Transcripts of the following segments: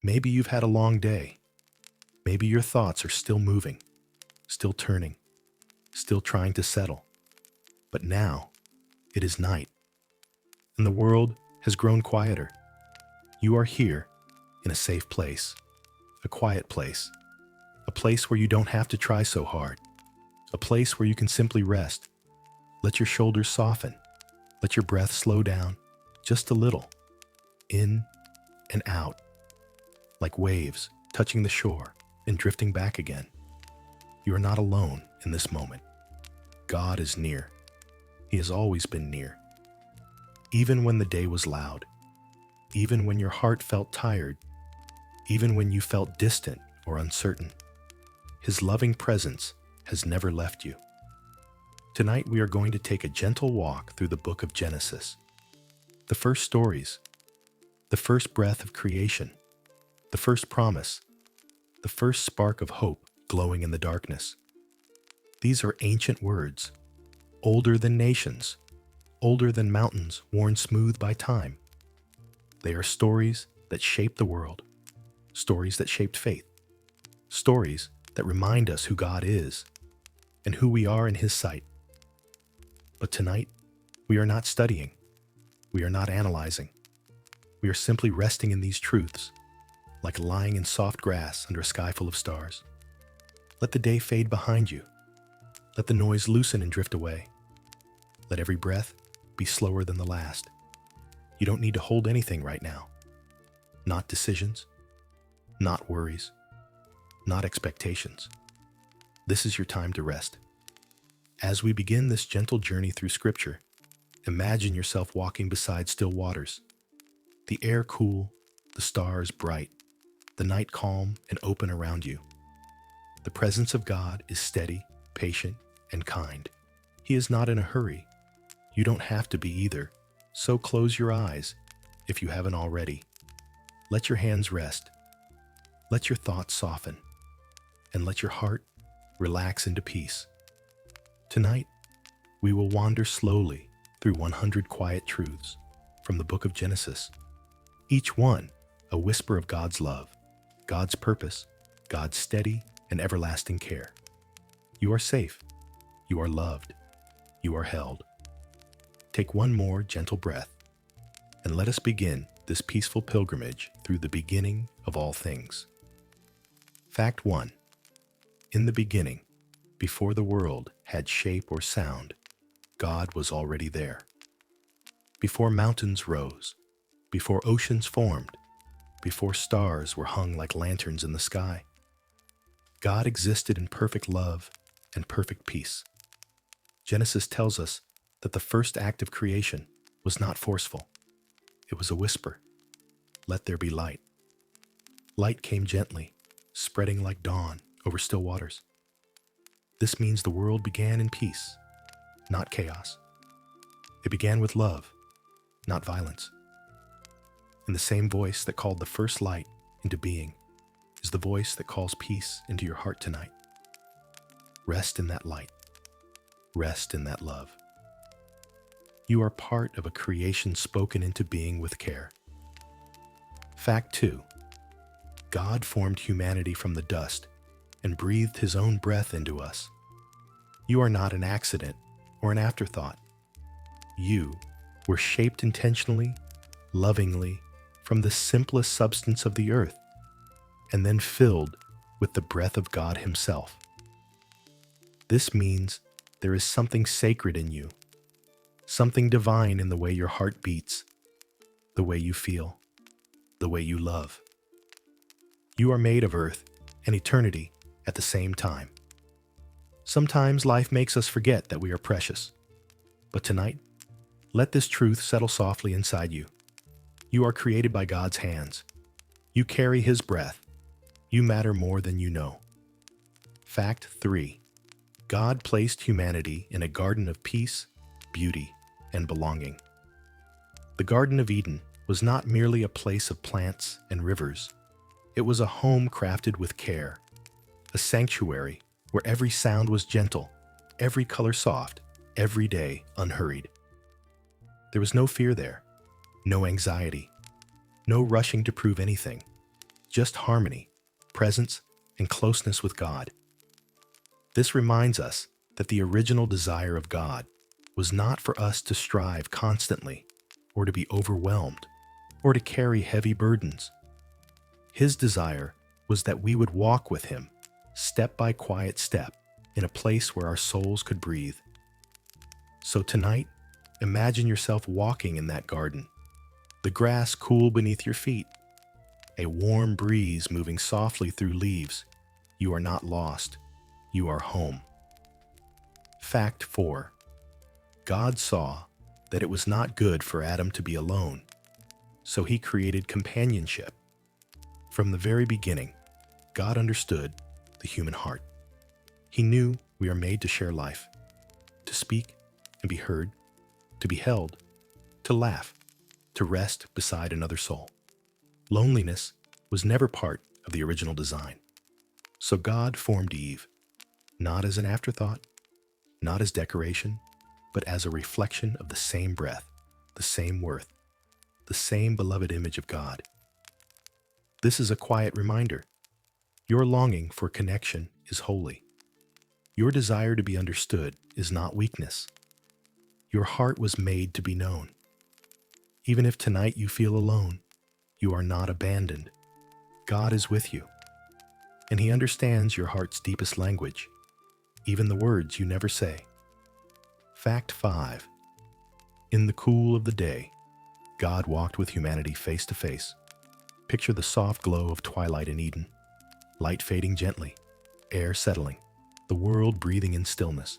Maybe you've had a long day. Maybe your thoughts are still moving, still turning, still trying to settle. But now, it is night, and the world has grown quieter. You are here, in a safe place, a quiet place, a place where you don't have to try so hard, a place where you can simply rest. Let your shoulders soften, let your breath slow down, just a little, in and out, like waves touching the shore and drifting back again. You are not alone in this moment. God is near. He has always been near. Even when the day was loud, even when your heart felt tired, even when you felt distant or uncertain, His loving presence has never left you. Tonight we are going to take a gentle walk through the book of Genesis. The first stories, the first breath of creation, the first promise, the first spark of hope glowing in the darkness. These are ancient words, older than nations, older than mountains worn smooth by time. They are stories that shape the world, stories that shaped faith, stories that remind us who God is and who we are in His sight. But tonight, we are not studying. We are not analyzing. We are simply resting in these truths, like lying in soft grass under a sky full of stars. Let the day fade behind you. Let the noise loosen and drift away. Let every breath be slower than the last. You don't need to hold anything right now. Not decisions, not worries, not expectations. This is your time to rest. As we begin this gentle journey through Scripture, imagine yourself walking beside still waters. The air cool, the stars bright, the night calm and open around you. The presence of God is steady, patient, and kind. He is not in a hurry. You don't have to be either, so close your eyes if you haven't already. Let your hands rest. Let your thoughts soften, and let your heart relax into peace. Tonight, we will wander slowly through 100 quiet truths from the book of Genesis, each one a whisper of God's love, God's purpose, God's steady and everlasting care. You are safe. You are loved. You are held. Take one more gentle breath, and let us begin this peaceful pilgrimage through the beginning of all things. Fact 1. In the beginning, before the world had shape or sound, God was already there. Before mountains rose, before oceans formed, before stars were hung like lanterns in the sky, God existed in perfect love and perfect peace. Genesis tells us that the first act of creation was not forceful. It was a whisper. Let there be light. Light came gently, spreading like dawn over still waters. This means the world began in peace, not chaos. It began with love, not violence. And the same voice that called the first light into being is the voice that calls peace into your heart tonight. Rest in that light. Rest in that love. You are part of a creation spoken into being with care. Fact 2. God formed humanity from the dust and breathed His own breath into us. You are not an accident or an afterthought. You were shaped intentionally, lovingly, from the simplest substance of the earth, and then filled with the breath of God Himself. This means there is something sacred in you, something divine in the way your heart beats, the way you feel, the way you love. You are made of earth and eternity at the same time. Sometimes life makes us forget that we are precious. But tonight, let this truth settle softly inside you. You are created by God's hands. You carry His breath. You matter more than you know. Fact 3. God placed humanity in a garden of peace, beauty, and belonging. The Garden of Eden was not merely a place of plants and rivers. It was a home crafted with care, a sanctuary where every sound was gentle, every color soft, every day unhurried. There was no fear there, no anxiety, no rushing to prove anything, just harmony, presence, and closeness with God. This reminds us that the original desire of God was not for us to strive constantly, or to be overwhelmed, or to carry heavy burdens. His desire was that we would walk with Him, step by quiet step, in a place where our souls could breathe. So tonight, imagine yourself walking in that garden, the grass cool beneath your feet, a warm breeze moving softly through leaves. You are not lost. You are home. Fact 4. God saw that it was not good for Adam to be alone, so He created companionship. From the very beginning, God understood the human heart. He knew we are made to share life, to speak and be heard, to be held, to laugh, to rest beside another soul. Loneliness was never part of the original design. So God formed Eve, not as an afterthought, not as decoration, but as a reflection of the same breath, the same worth, the same beloved image of God. This is a quiet reminder. Your longing for connection is holy. Your desire to be understood is not weakness. Your heart was made to be known. Even if tonight you feel alone, you are not abandoned. God is with you, and He understands your heart's deepest language, even the words you never say. Fact 5. In the cool of the day, God walked with humanity face to face. Picture the soft glow of twilight in Eden, light fading gently, air settling, the world breathing in stillness.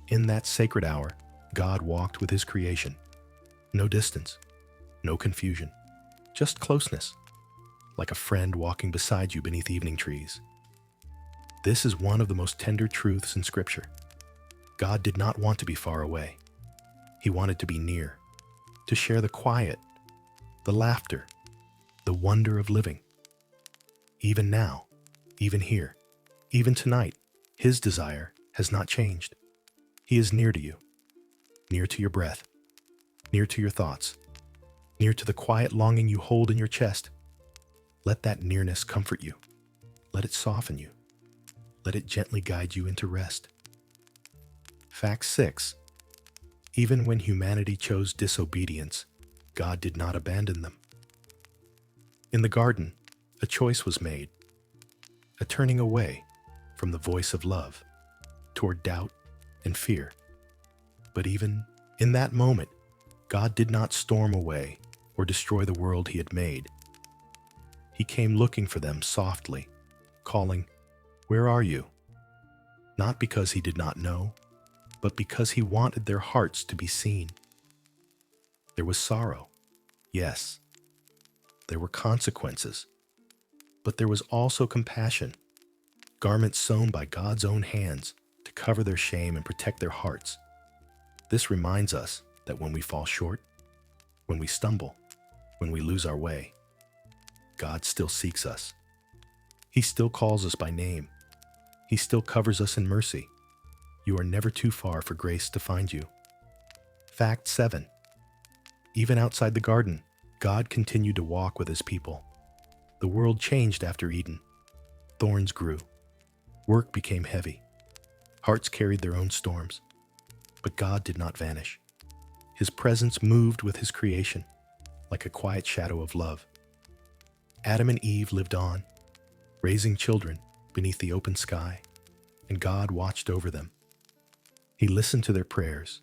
In that sacred hour, God walked with His creation. No distance, no confusion, just closeness, like a friend walking beside you beneath evening trees. This is one of the most tender truths in Scripture. God did not want to be far away. He wanted to be near, to share the quiet, the laughter, the wonder of living. Even now, even here, even tonight, His desire has not changed. He is near to you, near to your breath, near to your thoughts, near to the quiet longing you hold in your chest. Let that nearness comfort you. Let it soften you. Let it gently guide you into rest. Fact 6. Even when humanity chose disobedience, God did not abandon them. In the garden, a choice was made, a turning away from the voice of love toward doubt and fear. But even in that moment, God did not storm away or destroy the world He had made. He came looking for them softly, calling, "Where are you?" Not because He did not know, but because He wanted their hearts to be seen. There was sorrow, yes. There were consequences, but there was also compassion, garments sewn by God's own hands to cover their shame and protect their hearts. This reminds us that when we fall short, when we stumble, when we lose our way, God still seeks us. He still calls us by name. He still covers us in mercy. You are never too far for grace to find you. Fact 7. Even outside the garden, God continued to walk with His people. The world changed after Eden. Thorns grew. Work became heavy. Hearts carried their own storms. But God did not vanish. His presence moved with His creation, like a quiet shadow of love. Adam and Eve lived on, raising children beneath the open sky, and God watched over them. He listened to their prayers.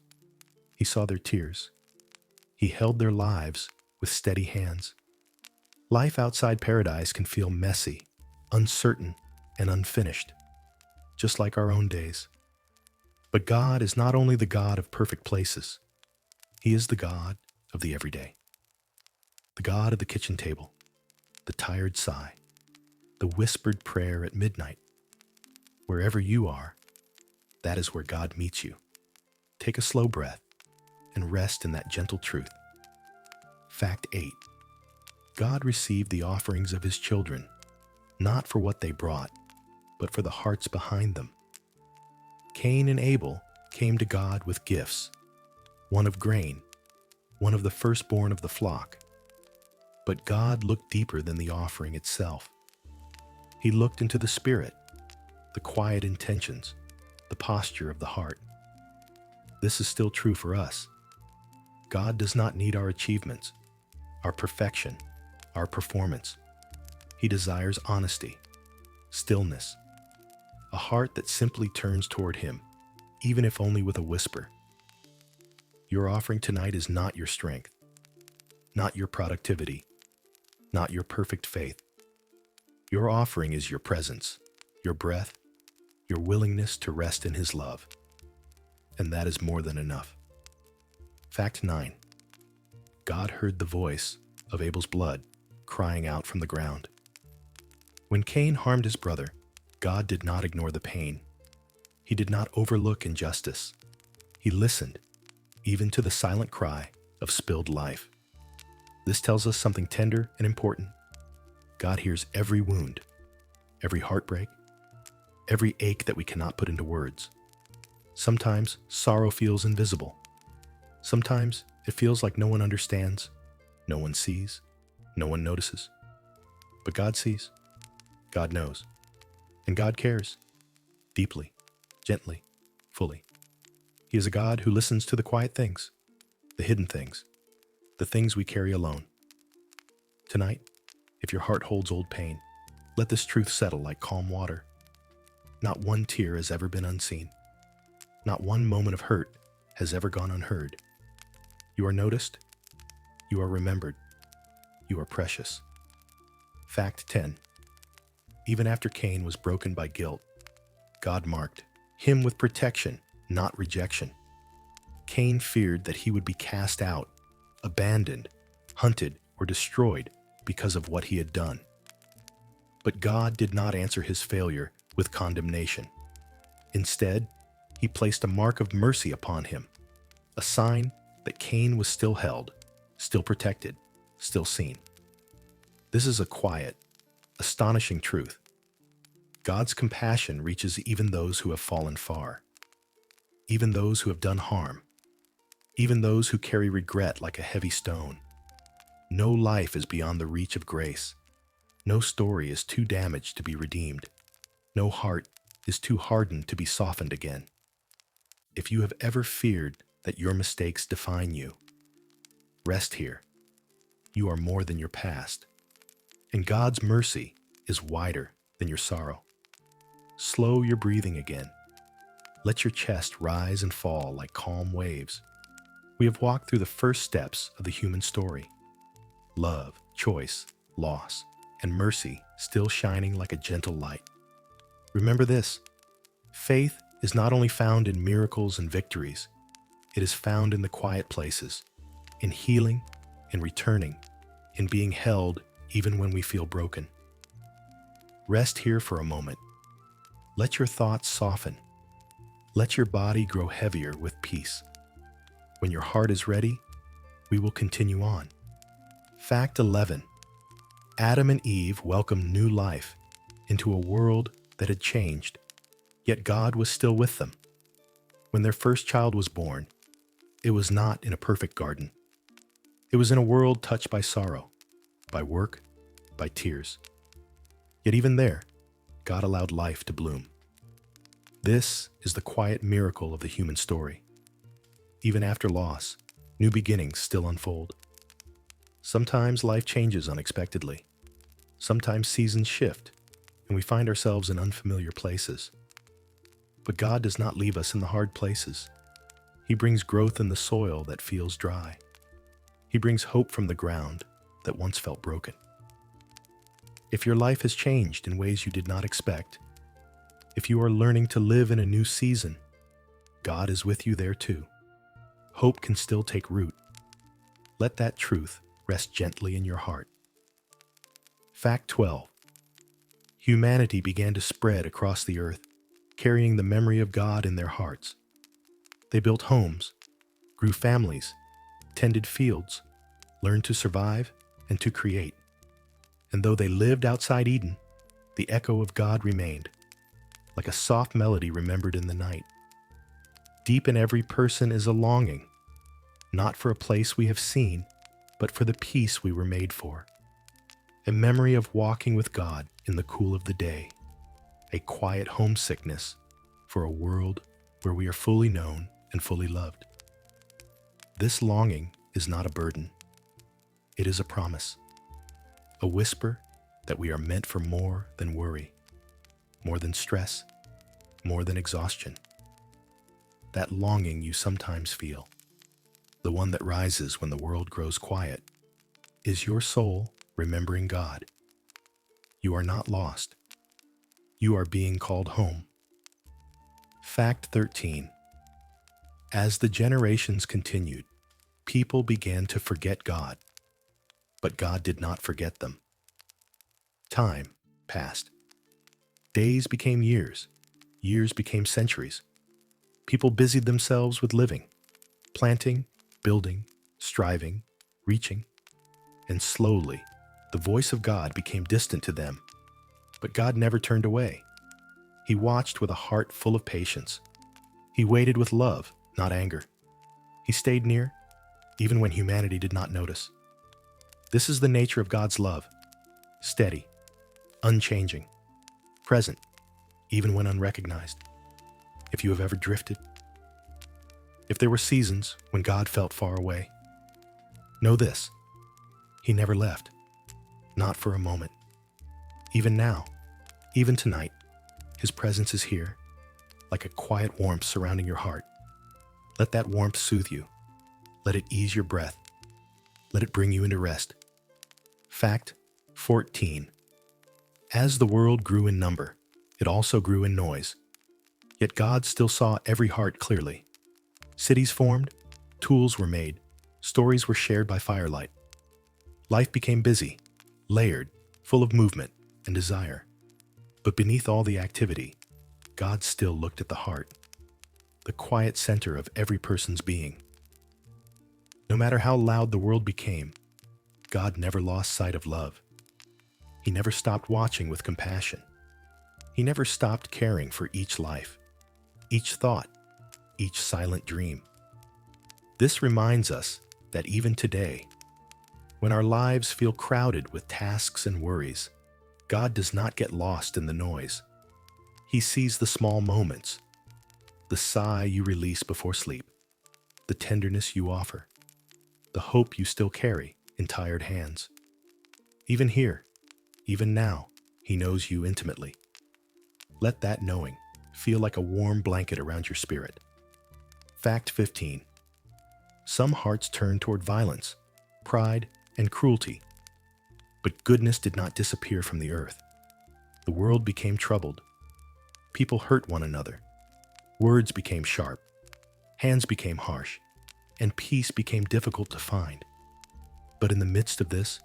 He saw their tears. He held their lives with steady hands. Life outside paradise can feel messy, uncertain, and unfinished, just like our own days. But God is not only the God of perfect places, He is the God of the everyday, the God of the kitchen table, the tired sigh, the whispered prayer at midnight. Wherever you are, that is where God meets you. Take a slow breath and rest in that gentle truth. Fact 8. God received the offerings of His children, not for what they brought, but for the hearts behind them. Cain and Abel came to God with gifts, one of grain, one of the firstborn of the flock. But God looked deeper than the offering itself. He looked into the spirit, the quiet intentions, the posture of the heart. This is still true for us. God does not need our achievements, our perfection, our performance. He desires honesty, stillness, a heart that simply turns toward Him, even if only with a whisper. Your offering tonight is not your strength, not your productivity, not your perfect faith. Your offering is your presence, your breath, your willingness to rest in His love. And that is more than enough. Fact 9. God heard the voice of Abel's blood crying out from the ground. When Cain harmed his brother, God did not ignore the pain. He did not overlook injustice. He listened, even to the silent cry of spilled life. This tells us something tender and important. God hears every wound, every heartbreak, every ache that we cannot put into words. Sometimes sorrow feels invisible. Sometimes it feels like no one understands, no one sees, no one notices. But God sees, God knows, and God cares, deeply, gently, fully. He is a God who listens to the quiet things, the hidden things, the things we carry alone. Tonight, if your heart holds old pain, let this truth settle like calm water. Not one tear has ever been unseen. Not one moment of hurt has ever gone unheard. You are noticed. You are remembered. You are precious. Fact 10. Even after Cain was broken by guilt, God marked him with protection, not rejection. Cain feared that he would be cast out, abandoned, hunted, or destroyed because of what he had done. But God did not answer his failure with condemnation. Instead, He placed a mark of mercy upon him, a sign that Cain was still held, still protected, still seen. This is a quiet, astonishing truth. God's compassion reaches even those who have fallen far, even those who have done harm, even those who carry regret like a heavy stone. No life is beyond the reach of grace. No story is too damaged to be redeemed. No heart is too hardened to be softened again. If you have ever feared that your mistakes define you, rest here. You are more than your past, and God's mercy is wider than your sorrow. Slow your breathing again. Let your chest rise and fall like calm waves. We have walked through the first steps of the human story. Love, choice, loss, and mercy still shining like a gentle light. Remember this: faith is not only found in miracles and victories, it is found in the quiet places, in healing, in returning, in being held even when we feel broken. Rest here for a moment. Let your thoughts soften. Let your body grow heavier with peace. When your heart is ready, we will continue on. Fact 11. Adam and Eve welcomed new life into a world that had changed, yet God was still with them. When their first child was born, it was not in a perfect garden. It was in a world touched by sorrow, by work, by tears. Yet even there, God allowed life to bloom. This is the quiet miracle of the human story. Even after loss, new beginnings still unfold. Sometimes life changes unexpectedly. Sometimes seasons shift, and we find ourselves in unfamiliar places. But God does not leave us in the hard places. He brings growth in the soil that feels dry. He brings hope from the ground that once felt broken. If your life has changed in ways you did not expect, if you are learning to live in a new season, God is with you there too. Hope can still take root. Let that truth rest gently in your heart. Fact 12. Humanity began to spread across the earth, carrying the memory of God in their hearts. They built homes, grew families, tended fields, learned to survive and to create. And though they lived outside Eden, the echo of God remained, like a soft melody remembered in the night. Deep in every person is a longing, not for a place we have seen, but for the peace we were made for. a memory of walking with God in the cool of the day, a quiet homesickness for a world where we are fully known and fully loved. This longing is not a burden. It is a promise, a whisper that we are meant for more than worry, more than stress, more than exhaustion. That longing you sometimes feel, the one that rises when the world grows quiet, is your soul remembering God. You are not lost. You are being called home. Fact 13. As the generations continued, people began to forget God, but God did not forget them. Time passed. Days became years. Years became centuries. People busied themselves with living, planting, building, striving, reaching, and slowly, the voice of God became distant to them. But God never turned away. He watched with a heart full of patience. He waited with love, not anger. He stayed near, even when humanity did not notice. This is the nature of God's love: steady, unchanging, present, even when unrecognized. If you have ever drifted, if there were seasons when God felt far away, know this: He never left, not for a moment. Even now, even tonight, His presence is here, like a quiet warmth surrounding your heart. Let that warmth soothe you. Let it ease your breath. Let it bring you into rest. Fact 14. As the world grew in number, it also grew in noise. Yet God still saw every heart clearly. Cities formed, tools were made, stories were shared by firelight. Life became busy, layered, full of movement and desire. But beneath all the activity, God still looked at the heart, the quiet center of every person's being. No matter how loud the world became, God never lost sight of love. He never stopped watching with compassion. He never stopped caring for each life, each thought, each silent dream. This reminds us that even today, when our lives feel crowded with tasks and worries, God does not get lost in the noise. He sees the small moments, the sigh you release before sleep, the tenderness you offer, the hope you still carry in tired hands. Even here, even now, He knows you intimately. Let that knowing feel like a warm blanket around your spirit. Fact 15. Some hearts turned toward violence, pride, and cruelty. But goodness did not disappear from the earth. The world became troubled. People hurt one another. Words became sharp. Hands became harsh. And peace became difficult to find. But in the midst of this,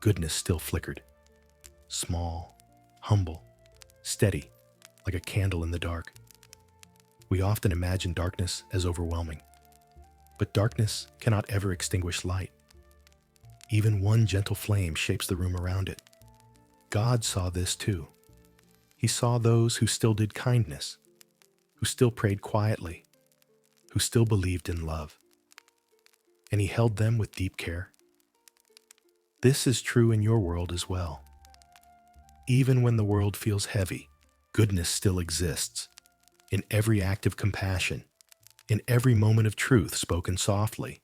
goodness still flickered. Small, humble, steady, like a candle in the dark. We often imagine darkness as overwhelming. But darkness cannot ever extinguish light. Even one gentle flame shapes the room around it. God saw this too. He saw those who still did kindness, who still prayed quietly, who still believed in love. And He held them with deep care. This is true in your world as well. Even when the world feels heavy, goodness still exists. In every act of compassion, in every moment of truth spoken softly,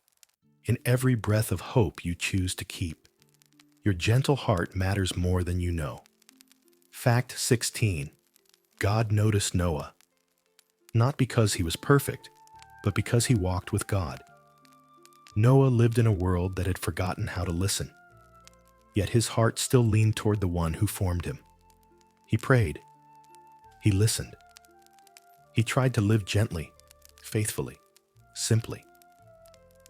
in every breath of hope you choose to keep. Your gentle heart matters more than you know. Fact 16. God noticed Noah, not because he was perfect, but because he walked with God. Noah lived in a world that had forgotten how to listen. Yet his heart still leaned toward the one who formed him. He prayed. He listened. He tried to live gently, faithfully, simply.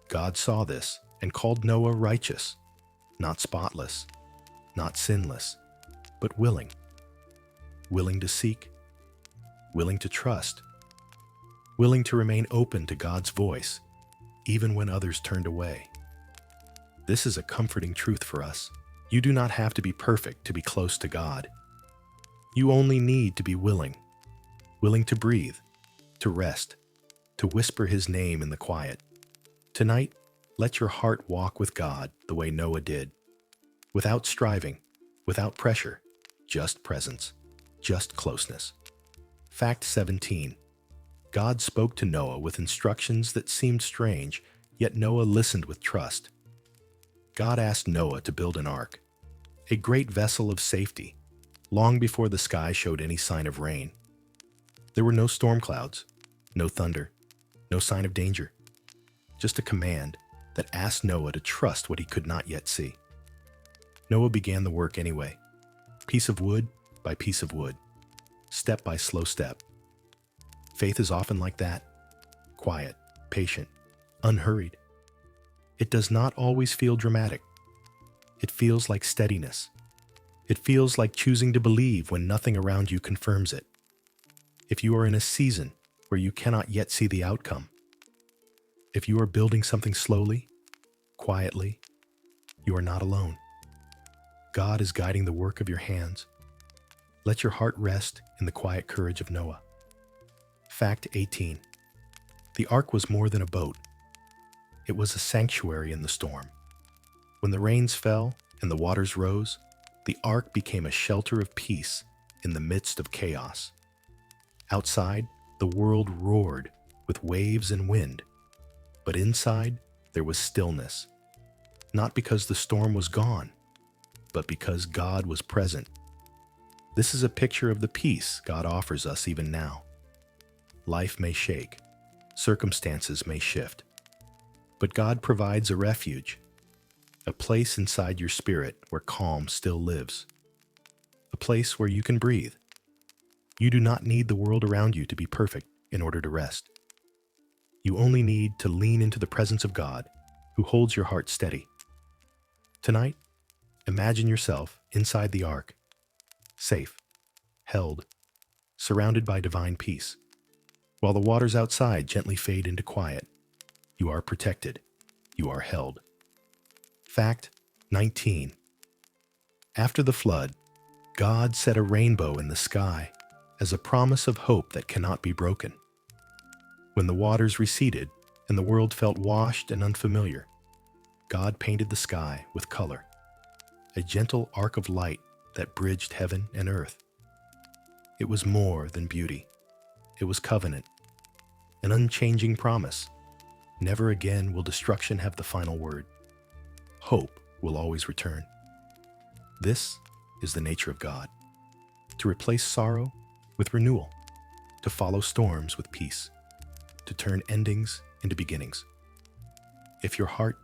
God saw this and called Noah righteous, not spotless, not sinless, but willing. Willing to seek, willing to trust, willing to remain open to God's voice, even when others turned away. This is a comforting truth for us. You do not have to be perfect to be close to God. You only need to be willing to breathe, to rest, to whisper His name in the quiet. Tonight, let your heart walk with God the way Noah did, without striving, without pressure, just presence, just closeness. Fact 17. God spoke to Noah with instructions that seemed strange, yet Noah listened with trust. God asked Noah to build an ark, a great vessel of safety, long before the sky showed any sign of rain. There were no storm clouds, no thunder, no sign of danger, just a command that asked Noah to trust what he could not yet see. Noah began the work anyway, piece of wood by piece of wood, step by slow step. Faith is often like that, quiet, patient, unhurried. It does not always feel dramatic. It feels like steadiness. It feels like choosing to believe when nothing around you confirms it. If you are in a season where you cannot yet see the outcome, if you are building something slowly, quietly, you are not alone. God is guiding the work of your hands. Let your heart rest in the quiet courage of Noah. Fact 18. The ark was more than a boat. It was a sanctuary in the storm. When the rains fell and the waters rose, the ark became a shelter of peace in the midst of chaos. Outside, the world roared with waves and wind, but inside, there was stillness. Not because the storm was gone, but because God was present. This is a picture of the peace God offers us even now. Life may shake, circumstances may shift, but God provides a refuge, a place inside your spirit where calm still lives, a place where you can breathe. You do not need the world around you to be perfect in order to rest. You only need to lean into the presence of God, who holds your heart steady. Tonight, imagine yourself inside the ark, safe, held, surrounded by divine peace. While the waters outside gently fade into quiet, you are protected, you are held. Fact 19. After the flood, God set a rainbow in the sky as a promise of hope that cannot be broken. When the waters receded and the world felt washed and unfamiliar, God painted the sky with color, a gentle arc of light that bridged heaven and earth. It was more than beauty. It was covenant, an unchanging promise. Never again will destruction have the final word. Hope will always return. This is the nature of God, to replace sorrow with renewal, to follow storms with peace, to turn endings into beginnings. If your heart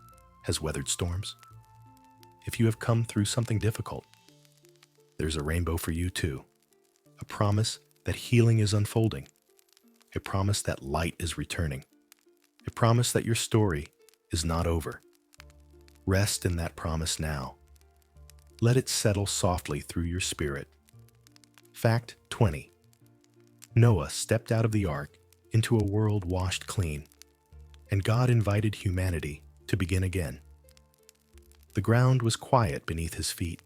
has weathered storms, if you have come through something difficult, there's a rainbow for you too, a promise that healing is unfolding, a promise that light is returning, a promise that your story is not over. Rest in that promise now. Let it settle softly through your spirit. Fact 20. Noah stepped out of the ark into a world washed clean, and God invited humanity to begin again. The ground was quiet beneath his feet.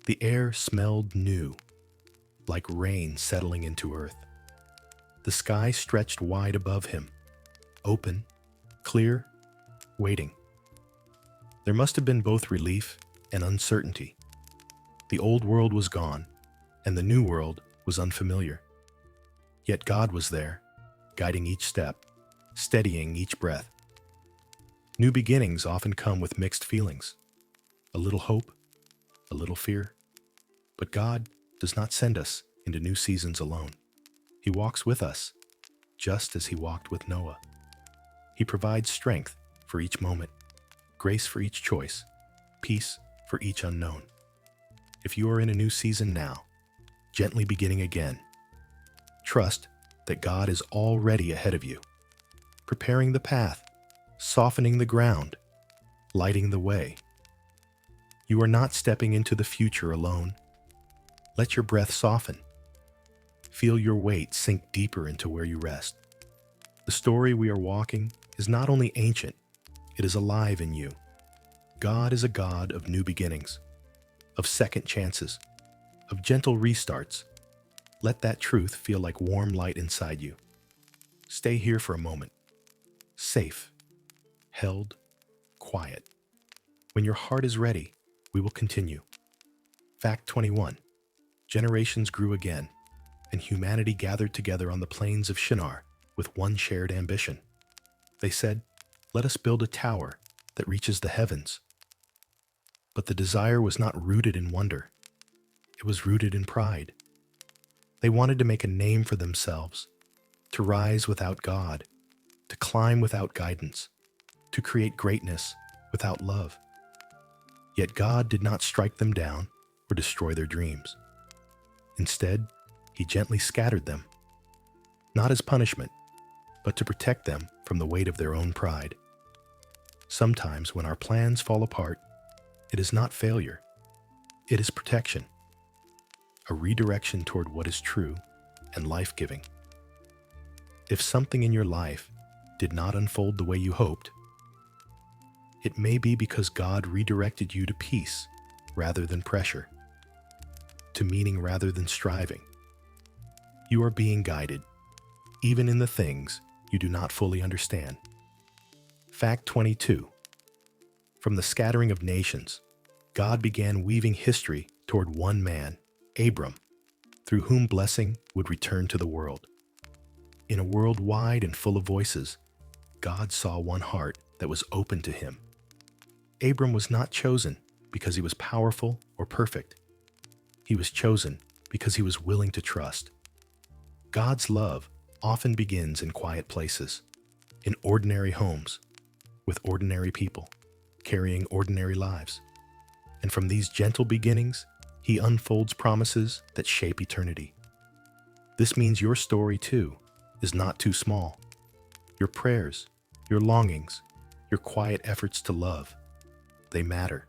The air smelled new, like rain settling into earth. The sky stretched wide above him, open, clear, waiting. There must have been both relief and uncertainty. The old world was gone, and the new world was unfamiliar. Yet God was there, guiding each step, steadying each breath. New beginnings often come with mixed feelings, a little hope, a little fear. But God does not send us into new seasons alone. He walks with us, just as he walked with Noah. He provides strength for each moment, grace for each choice, peace for each unknown. If you are in a new season now, gently beginning again, trust that God is already ahead of you, preparing the path, softening the ground, lighting the way. You are not stepping into the future alone. Let your breath soften. Feel your weight sink deeper into where you rest. The story we are walking is not only ancient, it is alive in you. God is a God of new beginnings, of second chances, of gentle restarts. Let that truth feel like warm light inside you. Stay here for a moment. Safe, held, quiet. When your heart is ready, we will continue. Fact 21. Generations grew again, and humanity gathered together on the plains of Shinar with one shared ambition. They said, "Let us build a tower that reaches the heavens." But the desire was not rooted in wonder. It was rooted in pride. They wanted to make a name for themselves, to rise without God, to climb without guidance, to create greatness without love. Yet God did not strike them down or destroy their dreams. Instead, He gently scattered them, not as punishment, but to protect them from the weight of their own pride. Sometimes when our plans fall apart, it is not failure, it is protection, a redirection toward what is true and life-giving. If something in your life did not unfold the way you hoped, it may be because God redirected you to peace rather than pressure, to meaning rather than striving. You are being guided, even in the things you do not fully understand. Fact 22. From the scattering of nations, God began weaving history toward one man, Abram, through whom blessing would return to the world. In a world wide and full of voices, God saw one heart that was open to Him. Abram was not chosen because he was powerful or perfect. He was chosen because he was willing to trust. God's love often begins in quiet places, in ordinary homes, with ordinary people, carrying ordinary lives. And from these gentle beginnings, He unfolds promises that shape eternity. This means your story, too, is not too small. Your prayers, your longings, your quiet efforts to love, they matter.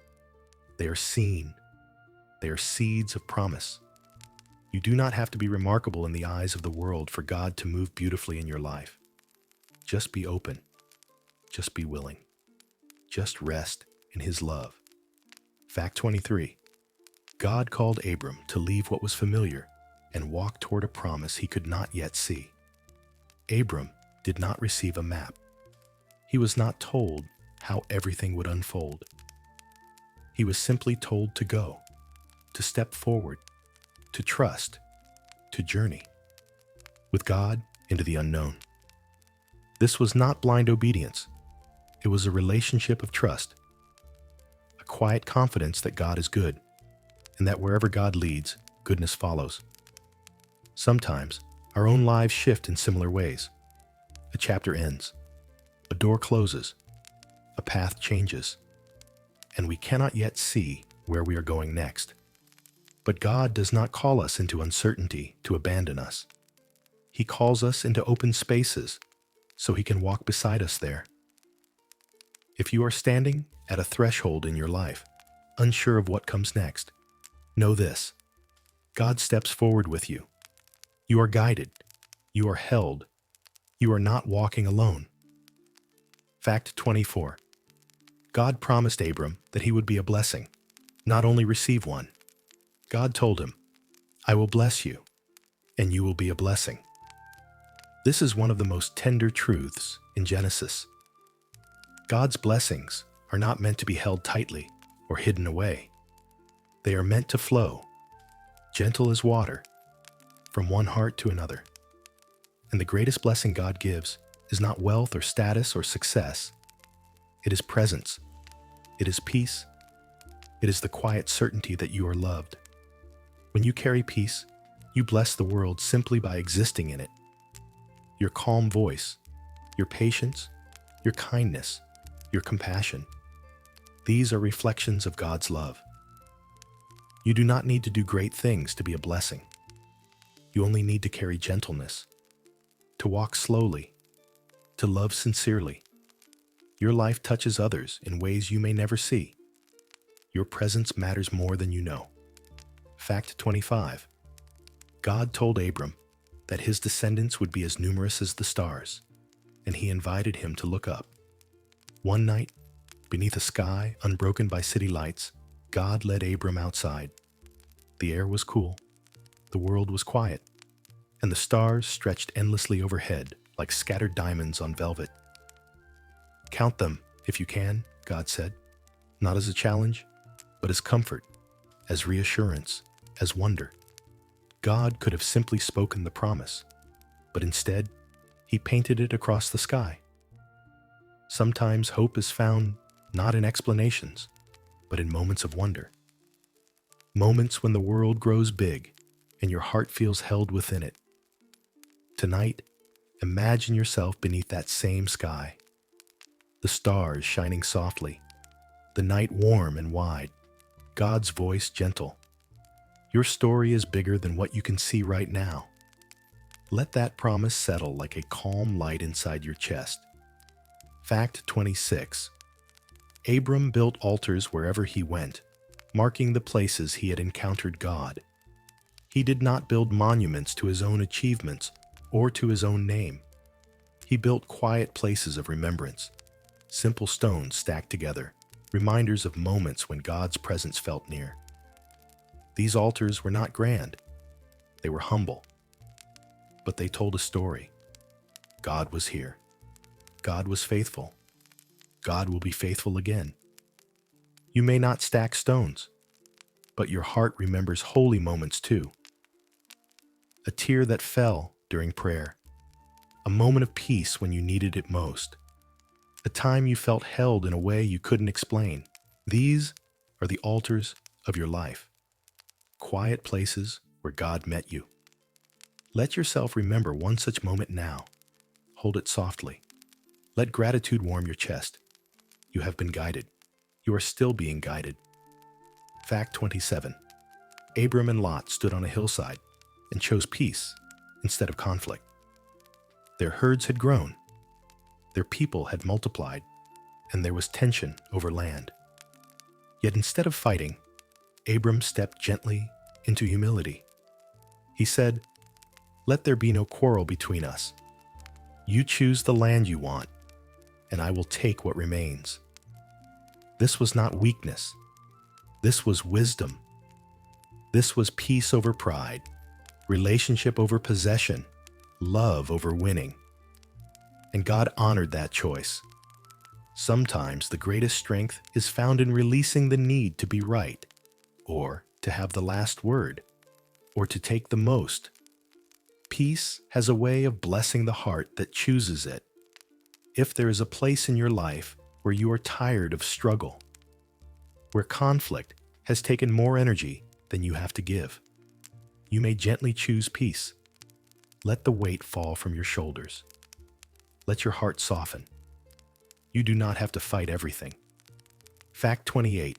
They are seen. They are seeds of promise. You do not have to be remarkable in the eyes of the world for God to move beautifully in your life. Just be open. Just be willing. Just rest in His love. Fact 23. God called Abram to leave what was familiar and walk toward a promise he could not yet see. Abram did not receive a map. He was not told how everything would unfold. He was simply told to go, to step forward, to trust, to journey with God into the unknown. This was not blind obedience. It was a relationship of trust, a quiet confidence that God is good, and that wherever God leads, goodness follows. Sometimes, our own lives shift in similar ways. A chapter ends, a door closes, a path changes, and we cannot yet see where we are going next. But God does not call us into uncertainty to abandon us. He calls us into open spaces so He can walk beside us there. If you are standing at a threshold in your life, unsure of what comes next, know this: God steps forward with you. You are guided. You are held. You are not walking alone. Fact 24. God promised Abram that he would be a blessing, not only receive one. God told him, "I will bless you, and you will be a blessing." This is one of the most tender truths in Genesis. God's blessings are not meant to be held tightly or hidden away. They are meant to flow, gentle as water, from one heart to another. And the greatest blessing God gives is not wealth or status or success. It is presence. It is peace. It is the quiet certainty that you are loved. When you carry peace, you bless the world simply by existing in it. Your calm voice, your patience, your kindness, your compassion. These are reflections of God's love. You do not need to do great things to be a blessing. You only need to carry gentleness, to walk slowly, to love sincerely. Your life touches others in ways you may never see. Your presence matters more than you know. Fact 25. God told Abram that his descendants would be as numerous as the stars, and He invited him to look up. One night, beneath a sky unbroken by city lights, God led Abram outside. The air was cool, the world was quiet, and the stars stretched endlessly overhead like scattered diamonds on velvet. "Count them, if you can," God said, not as a challenge, but as comfort. as reassurance, as wonder. God could have simply spoken the promise, but instead, he painted it across the sky. Sometimes hope is found not in explanations, but in moments of wonder. Moments when the world grows big and your heart feels held within it. Tonight, imagine yourself beneath that same sky. The stars shining softly, the night warm and wide, God's voice gentle. Your story is bigger than what you can see right now. Let that promise settle like a calm light inside your chest. Fact 26. Abram built altars wherever he went, marking the places he had encountered God. He did not build monuments to his own achievements or to his own name. He built quiet places of remembrance, simple stones stacked together, reminders of moments when God's presence felt near. These altars were not grand. They were humble. But they told a story. God was here. God was faithful. God will be faithful again. You may not stack stones, but your heart remembers holy moments too. A tear that fell during prayer. A moment of peace when you needed it most. A time you felt held in a way you couldn't explain. These are the altars of your life. Quiet places where God met you. Let yourself remember one such moment now. Hold it softly. Let gratitude warm your chest. You have been guided. You are still being guided. Fact 27. Abram and Lot stood on a hillside and chose peace instead of conflict. Their herds had grown. Their people had multiplied, and there was tension over land. Yet instead of fighting, Abram stepped gently into humility. He said, "Let there be no quarrel between us. You choose the land you want, and I will take what remains." This was not weakness. This was wisdom. This was peace over pride, relationship over possession, love over winning. And God honored that choice. Sometimes the greatest strength is found in releasing the need to be right, or to have the last word, or to take the most. Peace has a way of blessing the heart that chooses it. If there is a place in your life where you are tired of struggle, where conflict has taken more energy than you have to give, you may gently choose peace. Let the weight fall from your shoulders. Let your heart soften. You do not have to fight everything. Fact 28.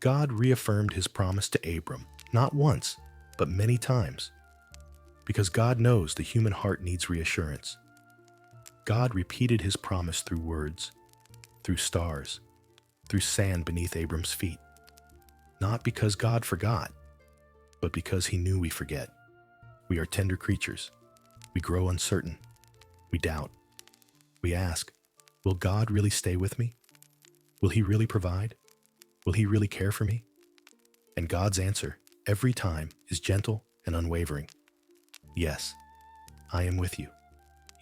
God reaffirmed his promise to Abram, not once, but many times. Because God knows the human heart needs reassurance. God repeated his promise through words, through stars, through sand beneath Abram's feet. Not because God forgot, but because he knew we forget. We are tender creatures. We grow uncertain. We doubt. We ask, will God really stay with me? Will he really provide? Will he really care for me? And God's answer, every time, is gentle and unwavering. Yes, I am with you.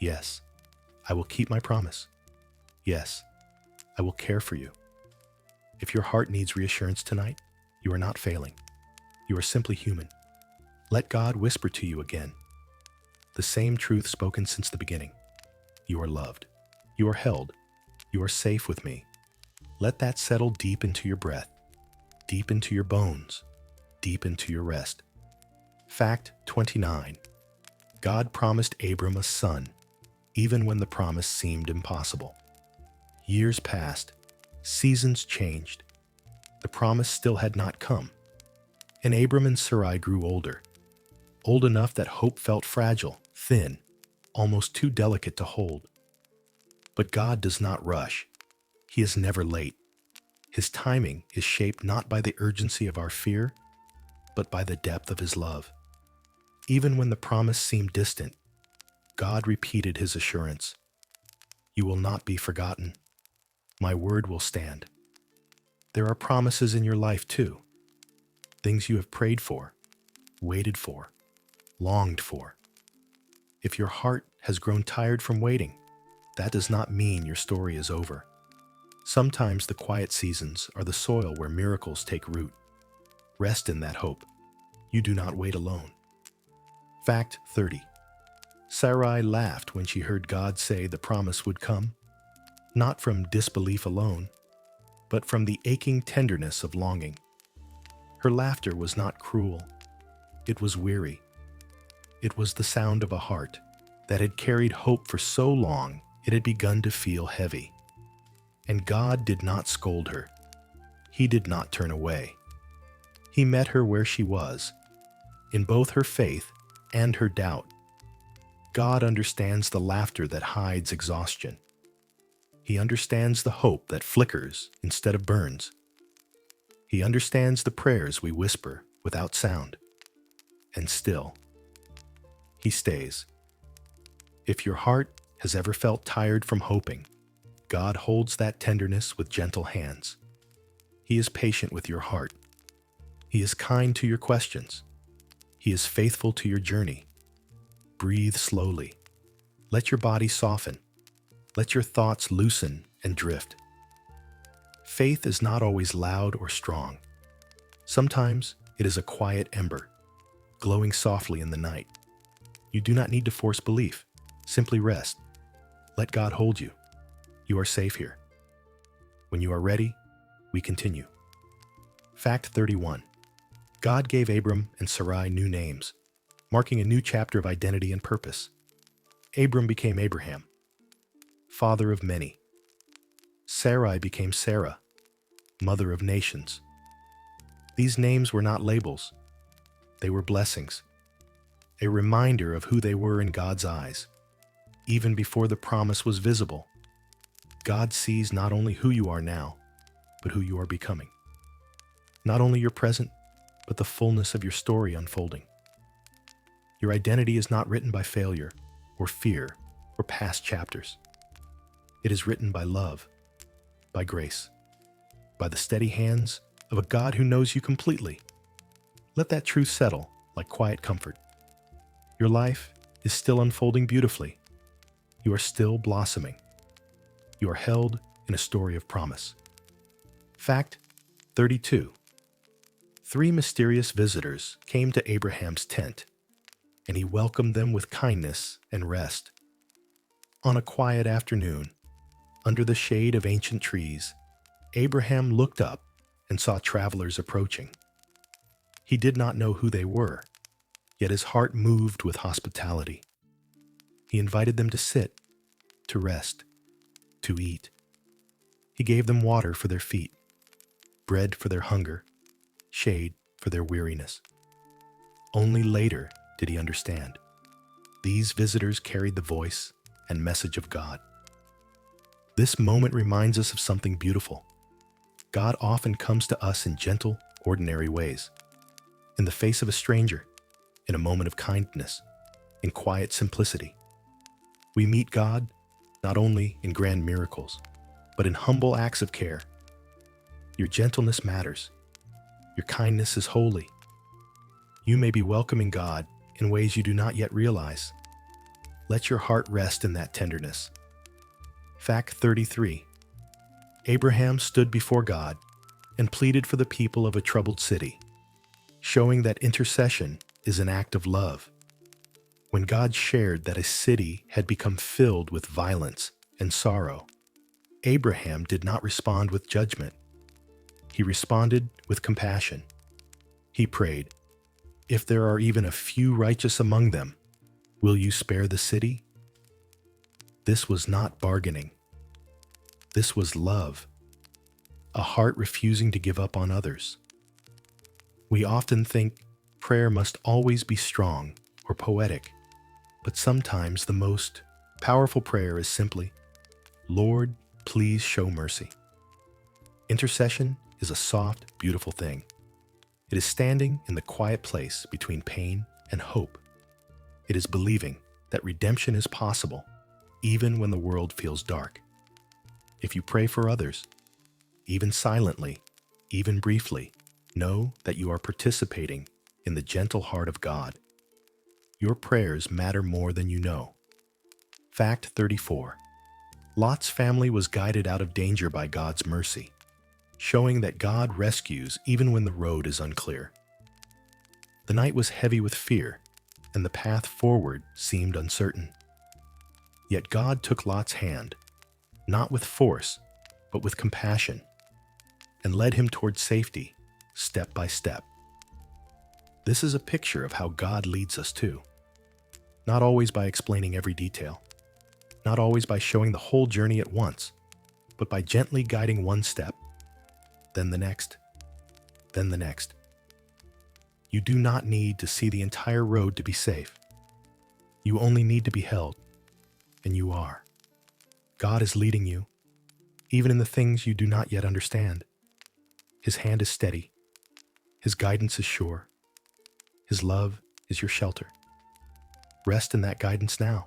Yes, I will keep my promise. Yes, I will care for you. If your heart needs reassurance tonight, you are not failing. You are simply human. Let God whisper to you again. The same truth spoken since the beginning. You are loved. You are held. You are safe with me. Let that settle deep into your breath, deep into your bones, deep into your rest. Fact 29. God promised Abram a son, even when the promise seemed impossible. Years passed. Seasons changed. The promise still had not come. And Abram and Sarai grew older. Old enough that hope felt fragile, thin, almost too delicate to hold. But God does not rush. He is never late. His timing is shaped not by the urgency of our fear, but by the depth of his love. Even when the promise seemed distant, God repeated his assurance. You will not be forgotten. My word will stand. There are promises in your life too. Things you have prayed for, waited for, longed for. If your heart has grown tired from waiting, that does not mean your story is over. Sometimes the quiet seasons are the soil where miracles take root. Rest in that hope. You do not wait alone. Fact 30. Sarai laughed when she heard God say the promise would come, not from disbelief alone, but from the aching tenderness of longing. Her laughter was not cruel. It was weary. It was the sound of a heart that had carried hope for so long it had begun to feel heavy. And God did not scold her. He did not turn away. He met her where she was, in both her faith and her doubt. God understands the laughter that hides exhaustion. He understands the hope that flickers instead of burns. He understands the prayers we whisper without sound. And still, He stays. If your heart has ever felt tired from hoping, God holds that tenderness with gentle hands. He is patient with your heart. He is kind to your questions. He is faithful to your journey. Breathe slowly. Let your body soften. Let your thoughts loosen and drift. Faith is not always loud or strong. Sometimes it is a quiet ember, glowing softly in the night. You do not need to force belief. Simply rest. Let God hold you. You are safe here. When you are ready, we continue. Fact 31. God gave Abram and Sarai new names, marking a new chapter of identity and purpose. Abram became Abraham, father of many. Sarai became Sarah, mother of nations. These names were not labels. They were blessings, a reminder of who they were in God's eyes. Even before the promise was visible, God sees not only who you are now, but who you are becoming. Not only your present, but the fullness of your story unfolding. Your identity is not written by failure or fear or past chapters. It is written by love, by grace, by the steady hands of a God who knows you completely. Let that truth settle like quiet comfort. Your life is still unfolding beautifully. You are still blossoming. You are held in a story of promise. Fact 32. 3 mysterious visitors came to Abraham's tent, and he welcomed them with kindness and rest. On a quiet afternoon, under the shade of ancient trees, Abraham looked up and saw travelers approaching. He did not know who they were, yet his heart moved with hospitality. He invited them to sit, to rest, to eat. He gave them water for their feet, bread for their hunger, shade for their weariness. Only later did he understand. These visitors carried the voice and message of God. This moment reminds us of something beautiful. God often comes to us in gentle, ordinary ways. In the face of a stranger, in a moment of kindness, in quiet simplicity. We meet God not only in grand miracles, but in humble acts of care. Your gentleness matters. Your kindness is holy. You may be welcoming God in ways you do not yet realize. Let your heart rest in that tenderness. Fact 33. Abraham stood before God and pleaded for the people of a troubled city, showing that intercession is an act of love. When God shared that a city had become filled with violence and sorrow, Abraham did not respond with judgment. He responded with compassion. He prayed, "If there are even a few righteous among them, will you spare the city?" This was not bargaining. This was love, a heart refusing to give up on others. We often think prayer must always be strong or poetic, but sometimes the most powerful prayer is simply, "Lord, please show mercy." Intercession is a soft, beautiful thing. It is standing in the quiet place between pain and hope. It is believing that redemption is possible, even when the world feels dark. If you pray for others, even silently, even briefly, know that you are participating in the gentle heart of God. Your prayers matter more than you know. Fact 34. Lot's family was guided out of danger by God's mercy. showing that God rescues even when the road is unclear. The night was heavy with fear, and the path forward seemed uncertain. Yet God took Lot's hand, not with force, but with compassion, and led him toward safety, step by step. This is a picture of how God leads us too. Not always by explaining every detail, not always by showing the whole journey at once, but by gently guiding one step, then the next, then the next. You do not need to see the entire road to be safe. You only need to be held, and you are. God is leading you, even in the things you do not yet understand. His hand is steady. His guidance is sure. His love is your shelter. Rest in that guidance now.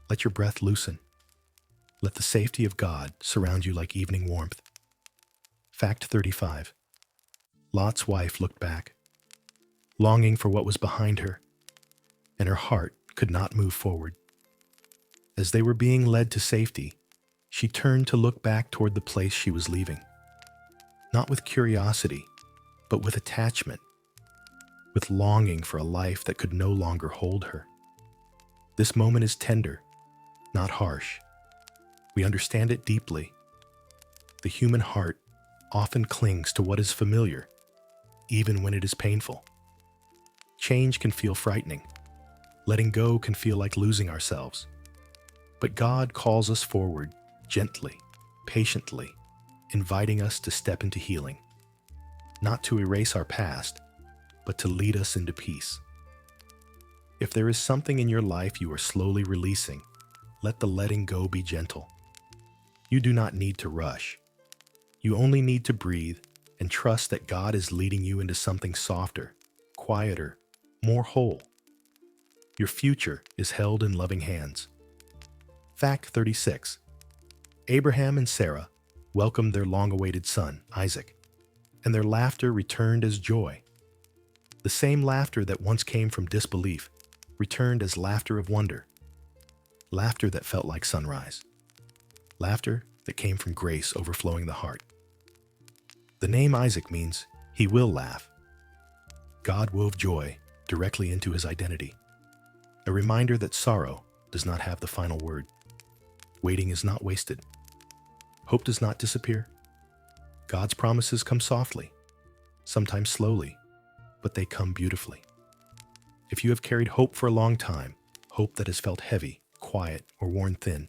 Let your breath loosen. Let the safety of God surround you like evening warmth. Fact 35. Lot's wife looked back, longing for what was behind her, and her heart could not move forward. As they were being led to safety, she turned to look back toward the place she was leaving. Not with curiosity, but with attachment, with longing for a life that could no longer hold her. This moment is tender, not harsh. We understand it deeply. The human heart often clings to what is familiar, even when it is painful. Change can feel frightening. Letting go can feel like losing ourselves. But God calls us forward, gently, patiently, inviting us to step into healing. Not to erase our past, but to lead us into peace. If there is something in your life you are slowly releasing, let the letting go be gentle. You do not need to rush. You only need to breathe and trust that God is leading you into something softer, quieter, more whole. Your future is held in loving hands. Fact 36. Abraham and Sarah welcomed their long-awaited son, Isaac, and their laughter returned as joy. The same laughter that once came from disbelief returned as laughter of wonder. Laughter that felt like sunrise. Laughter that came from grace overflowing the heart. The name Isaac means he will laugh. God wove joy directly into his identity. A reminder that sorrow does not have the final word. Waiting is not wasted. Hope does not disappear. God's promises come softly, sometimes slowly, but they come beautifully. If you have carried hope for a long time, hope that has felt heavy, quiet, or worn thin,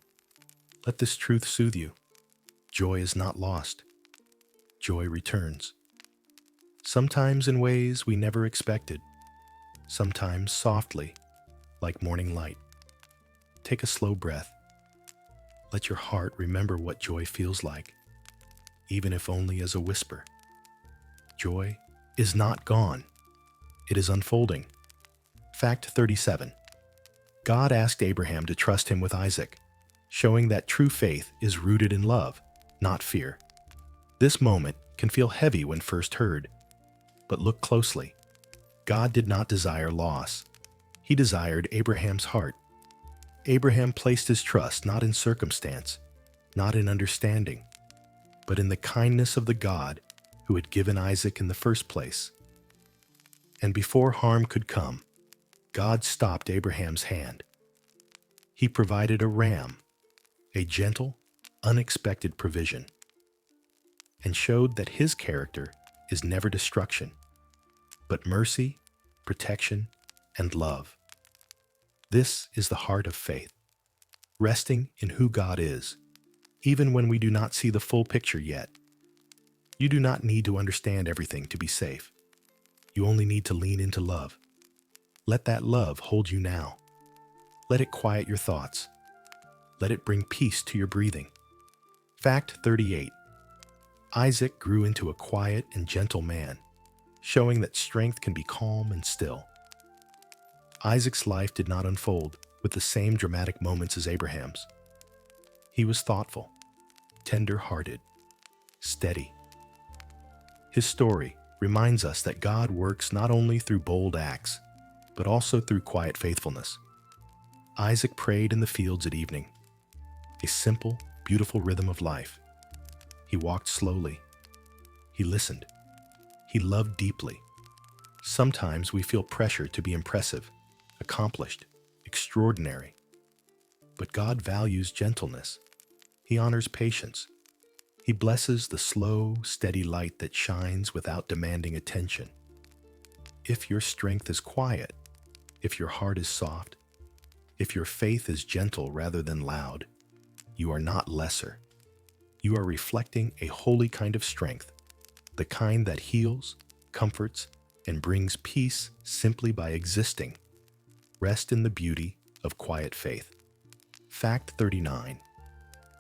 let this truth soothe you. Joy is not lost. Joy returns. Sometimes in ways we never expected. Sometimes softly, like morning light. Take a slow breath. Let your heart remember what joy feels like, even if only as a whisper. Joy is not gone. It is unfolding. Fact 37. God asked Abraham to trust him with Isaac, showing that true faith is rooted in love, not fear. This moment can feel heavy when first heard, but look closely. God did not desire loss. He desired Abraham's heart. Abraham placed his trust not in circumstance, not in understanding, but in the kindness of the God who had given Isaac in the first place. And before harm could come, God stopped Abraham's hand. He provided a ram, a gentle, unexpected provision, and showed that his character is never destruction, but mercy, protection, and love. This is the heart of faith, resting in who God is, even when we do not see the full picture yet. You do not need to understand everything to be safe. You only need to lean into love. Let that love hold you now. Let it quiet your thoughts. Let it bring peace to your breathing. Fact 38. Isaac grew into a quiet and gentle man, showing that strength can be calm and still. Isaac's life did not unfold with the same dramatic moments as Abraham's. He was thoughtful, tender-hearted, steady. His story reminds us that God works not only through bold acts, but also through quiet faithfulness. Isaac prayed in the fields at evening, a simple, beautiful rhythm of life. He walked slowly, He listened. He loved deeply. Sometimes we feel pressure to be impressive, accomplished, extraordinary. But God values gentleness. He honors patience. He blesses the slow, steady light that shines without demanding attention. If your strength is quiet, if your heart is soft, if your faith is gentle rather than loud, you are not lesser. You are reflecting a holy kind of strength, the kind that heals, comforts, and brings peace simply by existing. Rest in the beauty of quiet faith. Fact 39.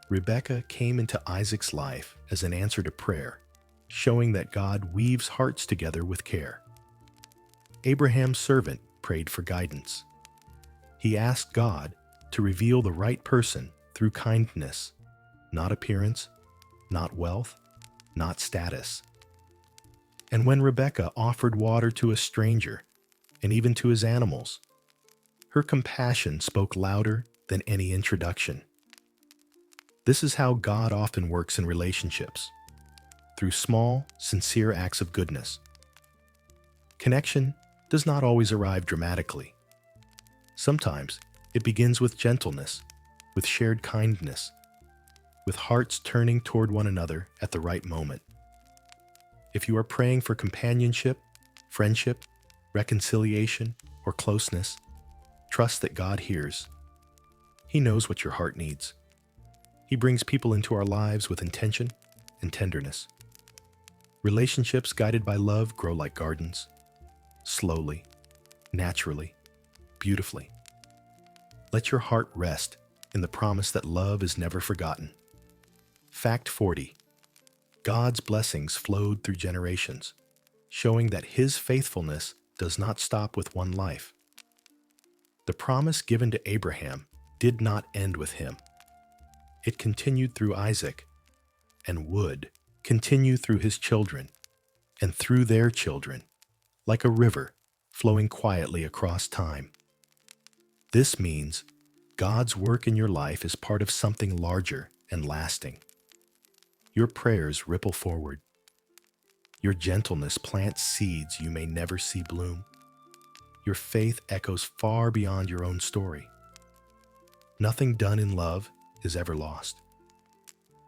Rebekah came into Isaac's life as an answer to prayer, showing that God weaves hearts together with care. Abraham's servant prayed for guidance. He asked God to reveal the right person through kindness, not appearance, not wealth, not status. And when Rebekah offered water to a stranger, and even to his animals, her compassion spoke louder than any introduction. This is how God often works in relationships, through small, sincere acts of goodness. Connection does not always arrive dramatically. Sometimes it begins with gentleness, with shared kindness, with hearts turning toward one another at the right moment. If you are praying for companionship, friendship, reconciliation, or closeness, trust that God hears. He knows what your heart needs. He brings people into our lives with intention and tenderness. Relationships guided by love grow like gardens, slowly, naturally, beautifully. Let your heart rest in the promise that love is never forgotten. Fact 40. God's blessings flowed through generations, showing that His faithfulness does not stop with one life. The promise given to Abraham did not end with him. It continued through Isaac, and would continue through his children, and through their children, like a river flowing quietly across time. This means God's work in your life is part of something larger and lasting. Your prayers ripple forward. Your gentleness plants seeds you may never see bloom. Your faith echoes far beyond your own story. Nothing done in love is ever lost.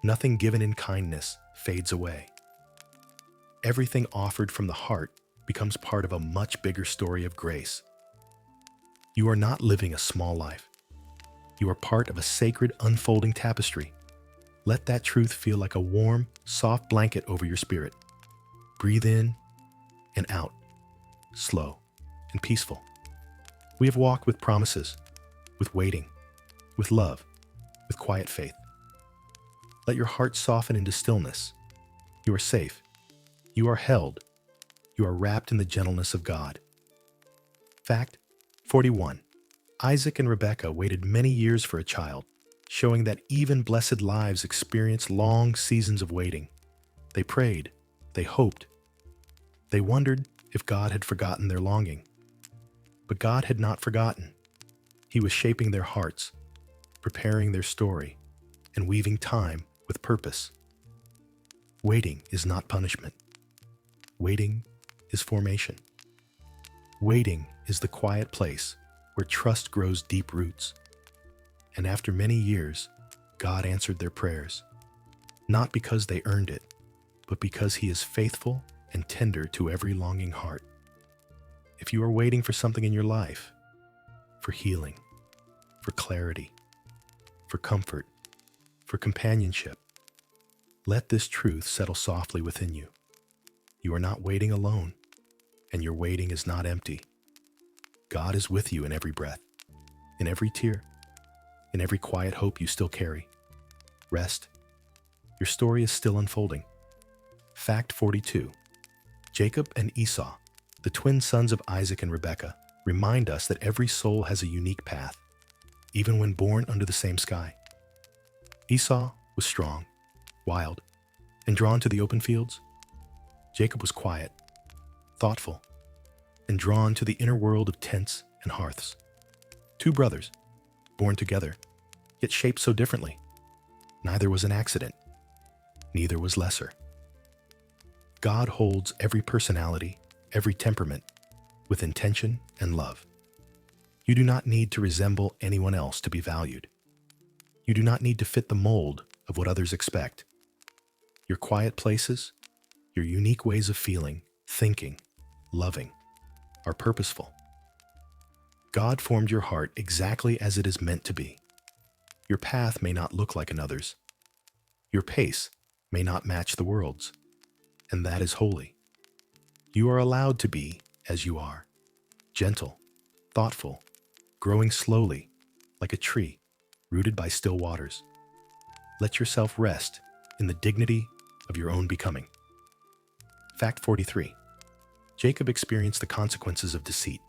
Nothing given in kindness fades away. Everything offered from the heart becomes part of a much bigger story of grace. You are not living a small life. You are part of a sacred unfolding tapestry. Let that truth feel like a warm, soft blanket over your spirit. Breathe in and out, slow and peaceful. We have walked with promises, with waiting, with love, with quiet faith. Let your heart soften into stillness. You are safe. You are held. You are wrapped in the gentleness of God. Fact 41. Isaac and Rebekah waited many years for a child, showing that even blessed lives experience long seasons of waiting. They prayed. They hoped. They wondered if God had forgotten their longing. But God had not forgotten. He was shaping their hearts, preparing their story, and weaving time with purpose. Waiting is not punishment. Waiting is formation. Waiting is the quiet place where trust grows deep roots. And after many years, God answered their prayers, not because they earned it, but because He is faithful and tender to every longing heart. If you are waiting for something in your life, for healing, for clarity, for comfort, for companionship, let this truth settle softly within you. You are not waiting alone, and your waiting is not empty. God is with you in every breath, in every tear, in every quiet hope you still carry. Rest. Your story is still unfolding. Fact 42. Jacob and Esau, the twin sons of Isaac and Rebekah, remind us that every soul has a unique path, even when born under the same sky. Esau was strong, wild, and drawn to the open fields. Jacob was quiet, thoughtful, and drawn to the inner world of tents and hearths. Two brothers, born together, yet shaped so differently. Neither was an accident. Neither was lesser. God holds every personality, every temperament, with intention and love. You do not need to resemble anyone else to be valued. You do not need to fit the mold of what others expect. Your quiet places, your unique ways of feeling, thinking, loving, are purposeful. God formed your heart exactly as it is meant to be. Your path may not look like another's. Your pace may not match the world's, and that is holy. You are allowed to be as you are, gentle, thoughtful, growing slowly, like a tree rooted by still waters. Let yourself rest in the dignity of your own becoming. Fact 43. Jacob experienced the consequences of deceit,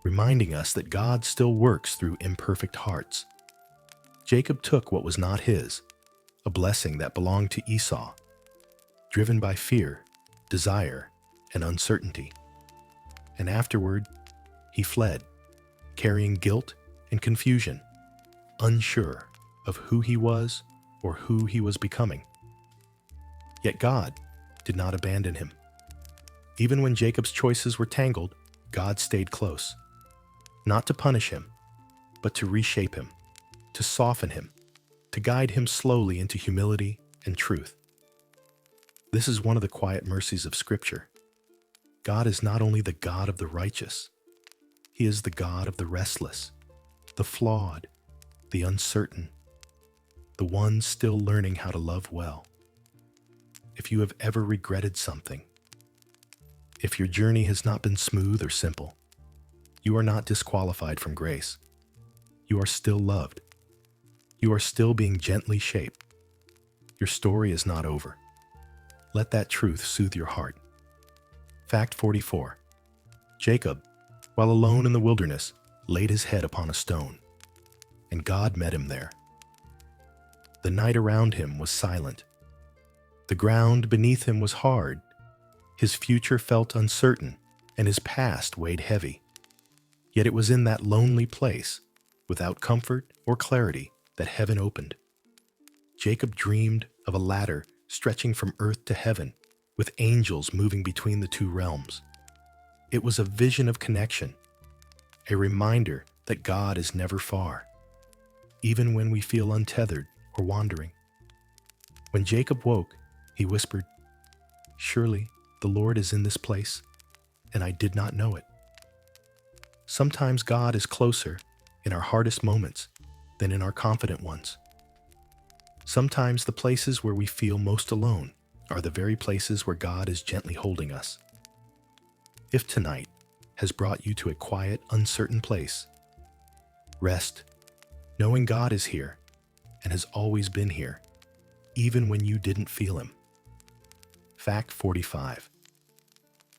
reminding us that God still works through imperfect hearts. Jacob took what was not his, a blessing that belonged to Esau, driven by fear, desire, and uncertainty. And afterward, he fled, carrying guilt and confusion, unsure of who he was or who he was becoming. Yet God did not abandon him. Even when Jacob's choices were tangled, God stayed close, not to punish him, but to reshape him, to soften him, to guide him slowly into humility and truth. This is one of the quiet mercies of Scripture. God is not only the God of the righteous, He is the God of the restless, the flawed, the uncertain, the ones still learning how to love well. If you have ever regretted something, if your journey has not been smooth or simple, you are not disqualified from grace. You are still loved. You are still being gently shaped. Your story is not over. Let that truth soothe your heart. Fact 44. Jacob, while alone in the wilderness, laid his head upon a stone, and God met him there. The night around him was silent. The ground beneath him was hard. His future felt uncertain, and his past weighed heavy. Yet it was in that lonely place, without comfort or clarity, that heaven opened. Jacob dreamed of a ladder stretching from earth to heaven, with angels moving between the two realms. It was a vision of connection, a reminder that God is never far, even when we feel untethered or wandering. When Jacob woke, he whispered, "Surely the Lord is in this place, and I did not know it." Sometimes God is closer in our hardest moments than in our confident ones. Sometimes the places where we feel most alone are the very places where God is gently holding us. If tonight has brought you to a quiet, uncertain place, rest, knowing God is here and has always been here, even when you didn't feel Him. Fact 45.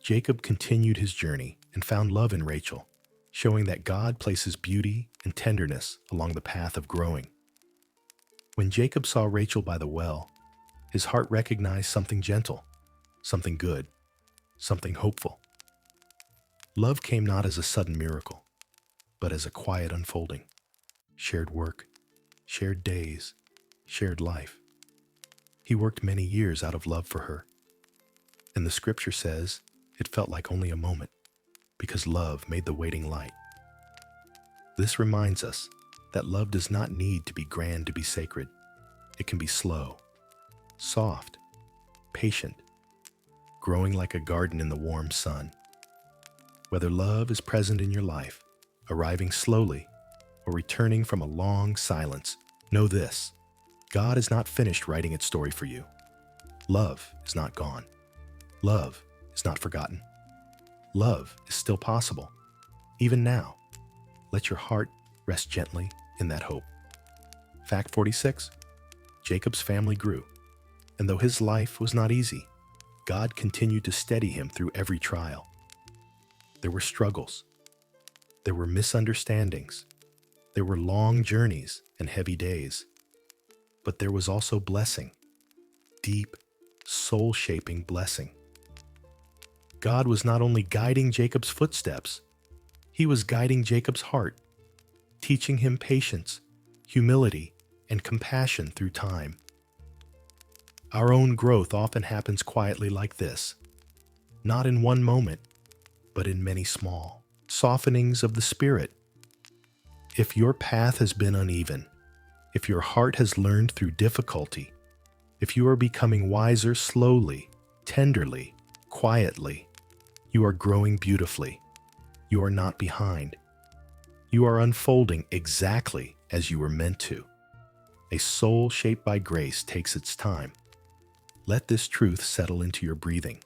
Jacob continued his journey and found love in Rachel, showing that God places beauty and tenderness along the path of growing. When Jacob saw Rachel by the well, his heart recognized something gentle, something good, something hopeful. Love came not as a sudden miracle, but as a quiet unfolding. Shared work, shared days, shared life. He worked many years out of love for her, and the Scripture says it felt like only a moment, because love made the waiting light. This reminds us that love does not need to be grand to be sacred. It can be slow, soft, patient, growing like a garden in the warm sun. Whether love is present in your life, arriving slowly, or returning from a long silence, know this: God is not finished writing its story for you. Love is not gone. Love is not forgotten. Love is still possible. Even now, let your heart rest gently in that hope. Fact 46. Jacob's family grew, and though his life was not easy, God continued to steady him through every trial. There were struggles. There were misunderstandings. There were long journeys and heavy days. But there was also blessing, deep, soul-shaping blessing. God was not only guiding Jacob's footsteps, He was guiding Jacob's heart, teaching him patience, humility, and compassion through time. Our own growth often happens quietly like this, not in one moment, but in many small softenings of the spirit. If your path has been uneven, if your heart has learned through difficulty, if you are becoming wiser slowly, tenderly, quietly, you are growing beautifully. You are not behind. You are unfolding exactly as you were meant to. A soul shaped by grace takes its time. Let this truth settle into your breathing,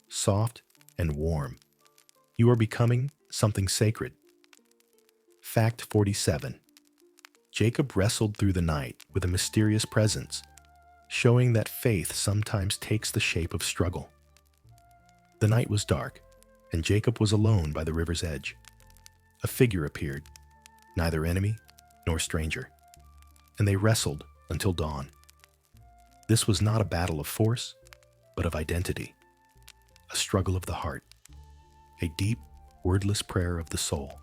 soft and warm. You are becoming something sacred. Fact 47. Jacob wrestled through the night with a mysterious presence, showing that faith sometimes takes the shape of struggle. The night was dark, and Jacob was alone by the river's edge. A figure appeared, neither enemy nor stranger, and they wrestled until dawn. This was not a battle of force, but of identity, a struggle of the heart, a deep, wordless prayer of the soul.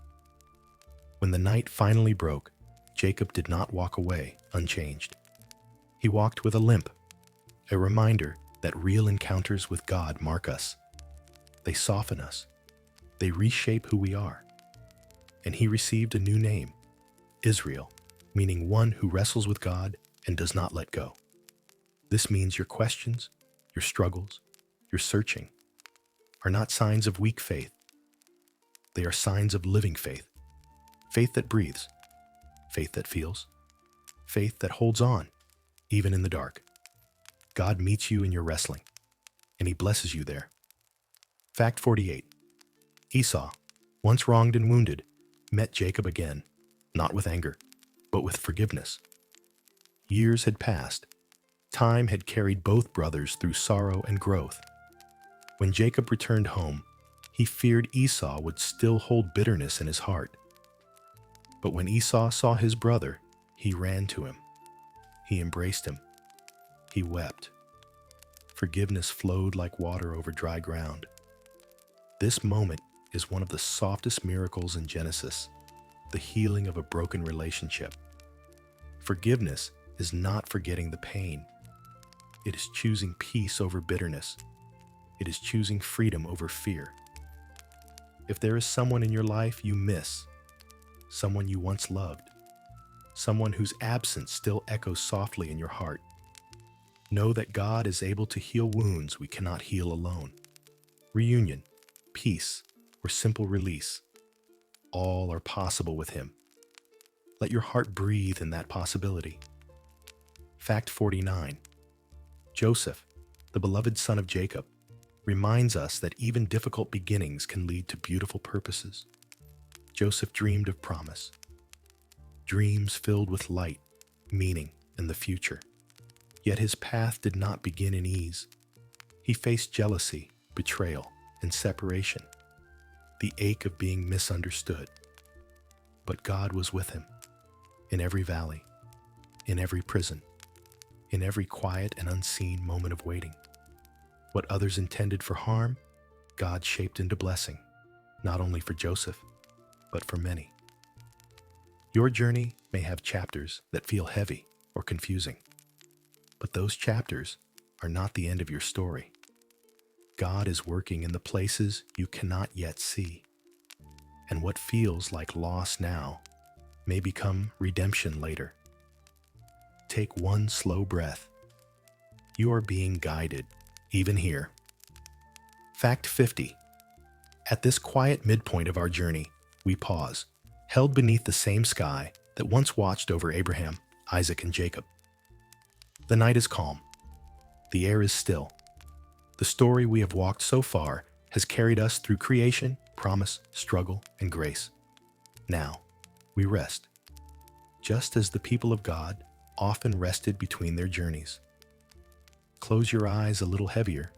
When the night finally broke, Jacob did not walk away unchanged. He walked with a limp, a reminder that real encounters with God mark us. They soften us. They reshape who we are. And he received a new name, Israel, meaning one who wrestles with God and does not let go. This means your questions, your struggles, your searching are not signs of weak faith. They are signs of living faith. Faith that breathes, faith that feels, faith that holds on, even in the dark. God meets you in your wrestling, and he blesses you there. Fact 48. Esau, once wronged and wounded, met Jacob again, not with anger, but with forgiveness. Years had passed. Time had carried both brothers through sorrow and growth. When Jacob returned home, he feared Esau would still hold bitterness in his heart. But when Esau saw his brother, he ran to him. He embraced him. He wept. Forgiveness flowed like water over dry ground. This moment is one of the softest miracles in Genesis, the healing of a broken relationship. Forgiveness is not forgetting the pain. It is choosing peace over bitterness. It is choosing freedom over fear. If there is someone in your life you miss, someone you once loved, someone whose absence still echoes softly in your heart, know that God is able to heal wounds we cannot heal alone. Reunion, peace, or simple release, all are possible with him. Let your heart breathe in that possibility. Fact 49. Joseph, the beloved son of Jacob, reminds us that even difficult beginnings can lead to beautiful purposes. Joseph dreamed of promise, dreams filled with light, meaning, and the future. Yet his path did not begin in ease. He faced jealousy, betrayal, and separation, the ache of being misunderstood. But God was with him, in every valley, in every prison, in every quiet and unseen moment of waiting. What others intended for harm, God shaped into blessing, not only for Joseph, but for many. Your journey may have chapters that feel heavy or confusing, but those chapters are not the end of your story. God is working in the places you cannot yet see, and what feels like loss now may become redemption later. Take one slow breath. You are being guided, even here. Fact 50. At this quiet midpoint of our journey, we pause, held beneath the same sky that once watched over Abraham, Isaac, and Jacob. The night is calm. The air is still. The story we have walked so far has carried us through creation, promise, struggle, and grace. Now, we rest, just as the people of God often rested between their journeys. Close your eyes a little heavier.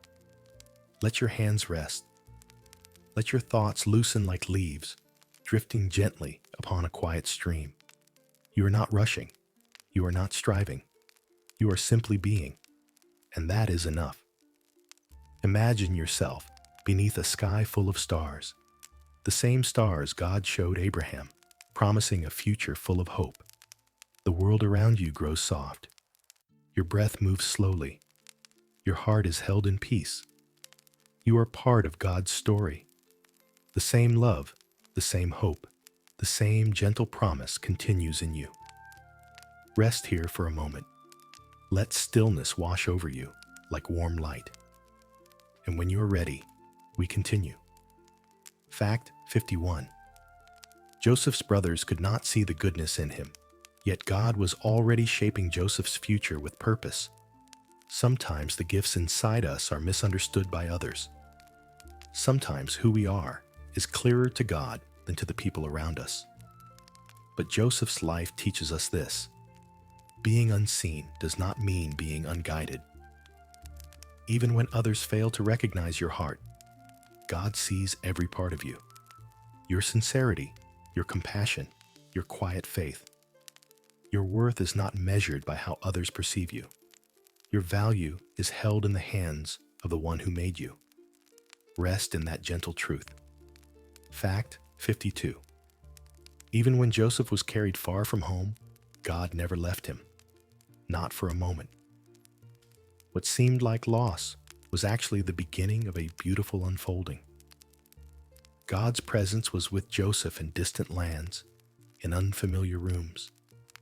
Let your hands rest. Let your thoughts loosen like leaves, drifting gently upon a quiet stream. You are not rushing. You are not striving. You are simply being, and that is enough. Imagine yourself beneath a sky full of stars, the same stars God showed Abraham, promising a future full of hope. The world around you grows soft. Your breath moves slowly. Your heart is held in peace. You are part of God's story. The same love, the same hope, the same gentle promise continues in you. Rest here for a moment. Let stillness wash over you like warm light. And when you are ready, we continue. Fact 51. Joseph's brothers could not see the goodness in him, yet God was already shaping Joseph's future with purpose. Sometimes the gifts inside us are misunderstood by others. Sometimes who we are is clearer to God than to the people around us. But Joseph's life teaches us this: being unseen does not mean being unguided. Even when others fail to recognize your heart, God sees every part of you. Your sincerity, your compassion, your quiet faith. Your worth is not measured by how others perceive you. Your value is held in the hands of the one who made you. Rest in that gentle truth. Fact 52. Even when Joseph was carried far from home, God never left him. Not for a moment. What seemed like loss was actually the beginning of a beautiful unfolding. God's presence was with Joseph in distant lands, in unfamiliar rooms,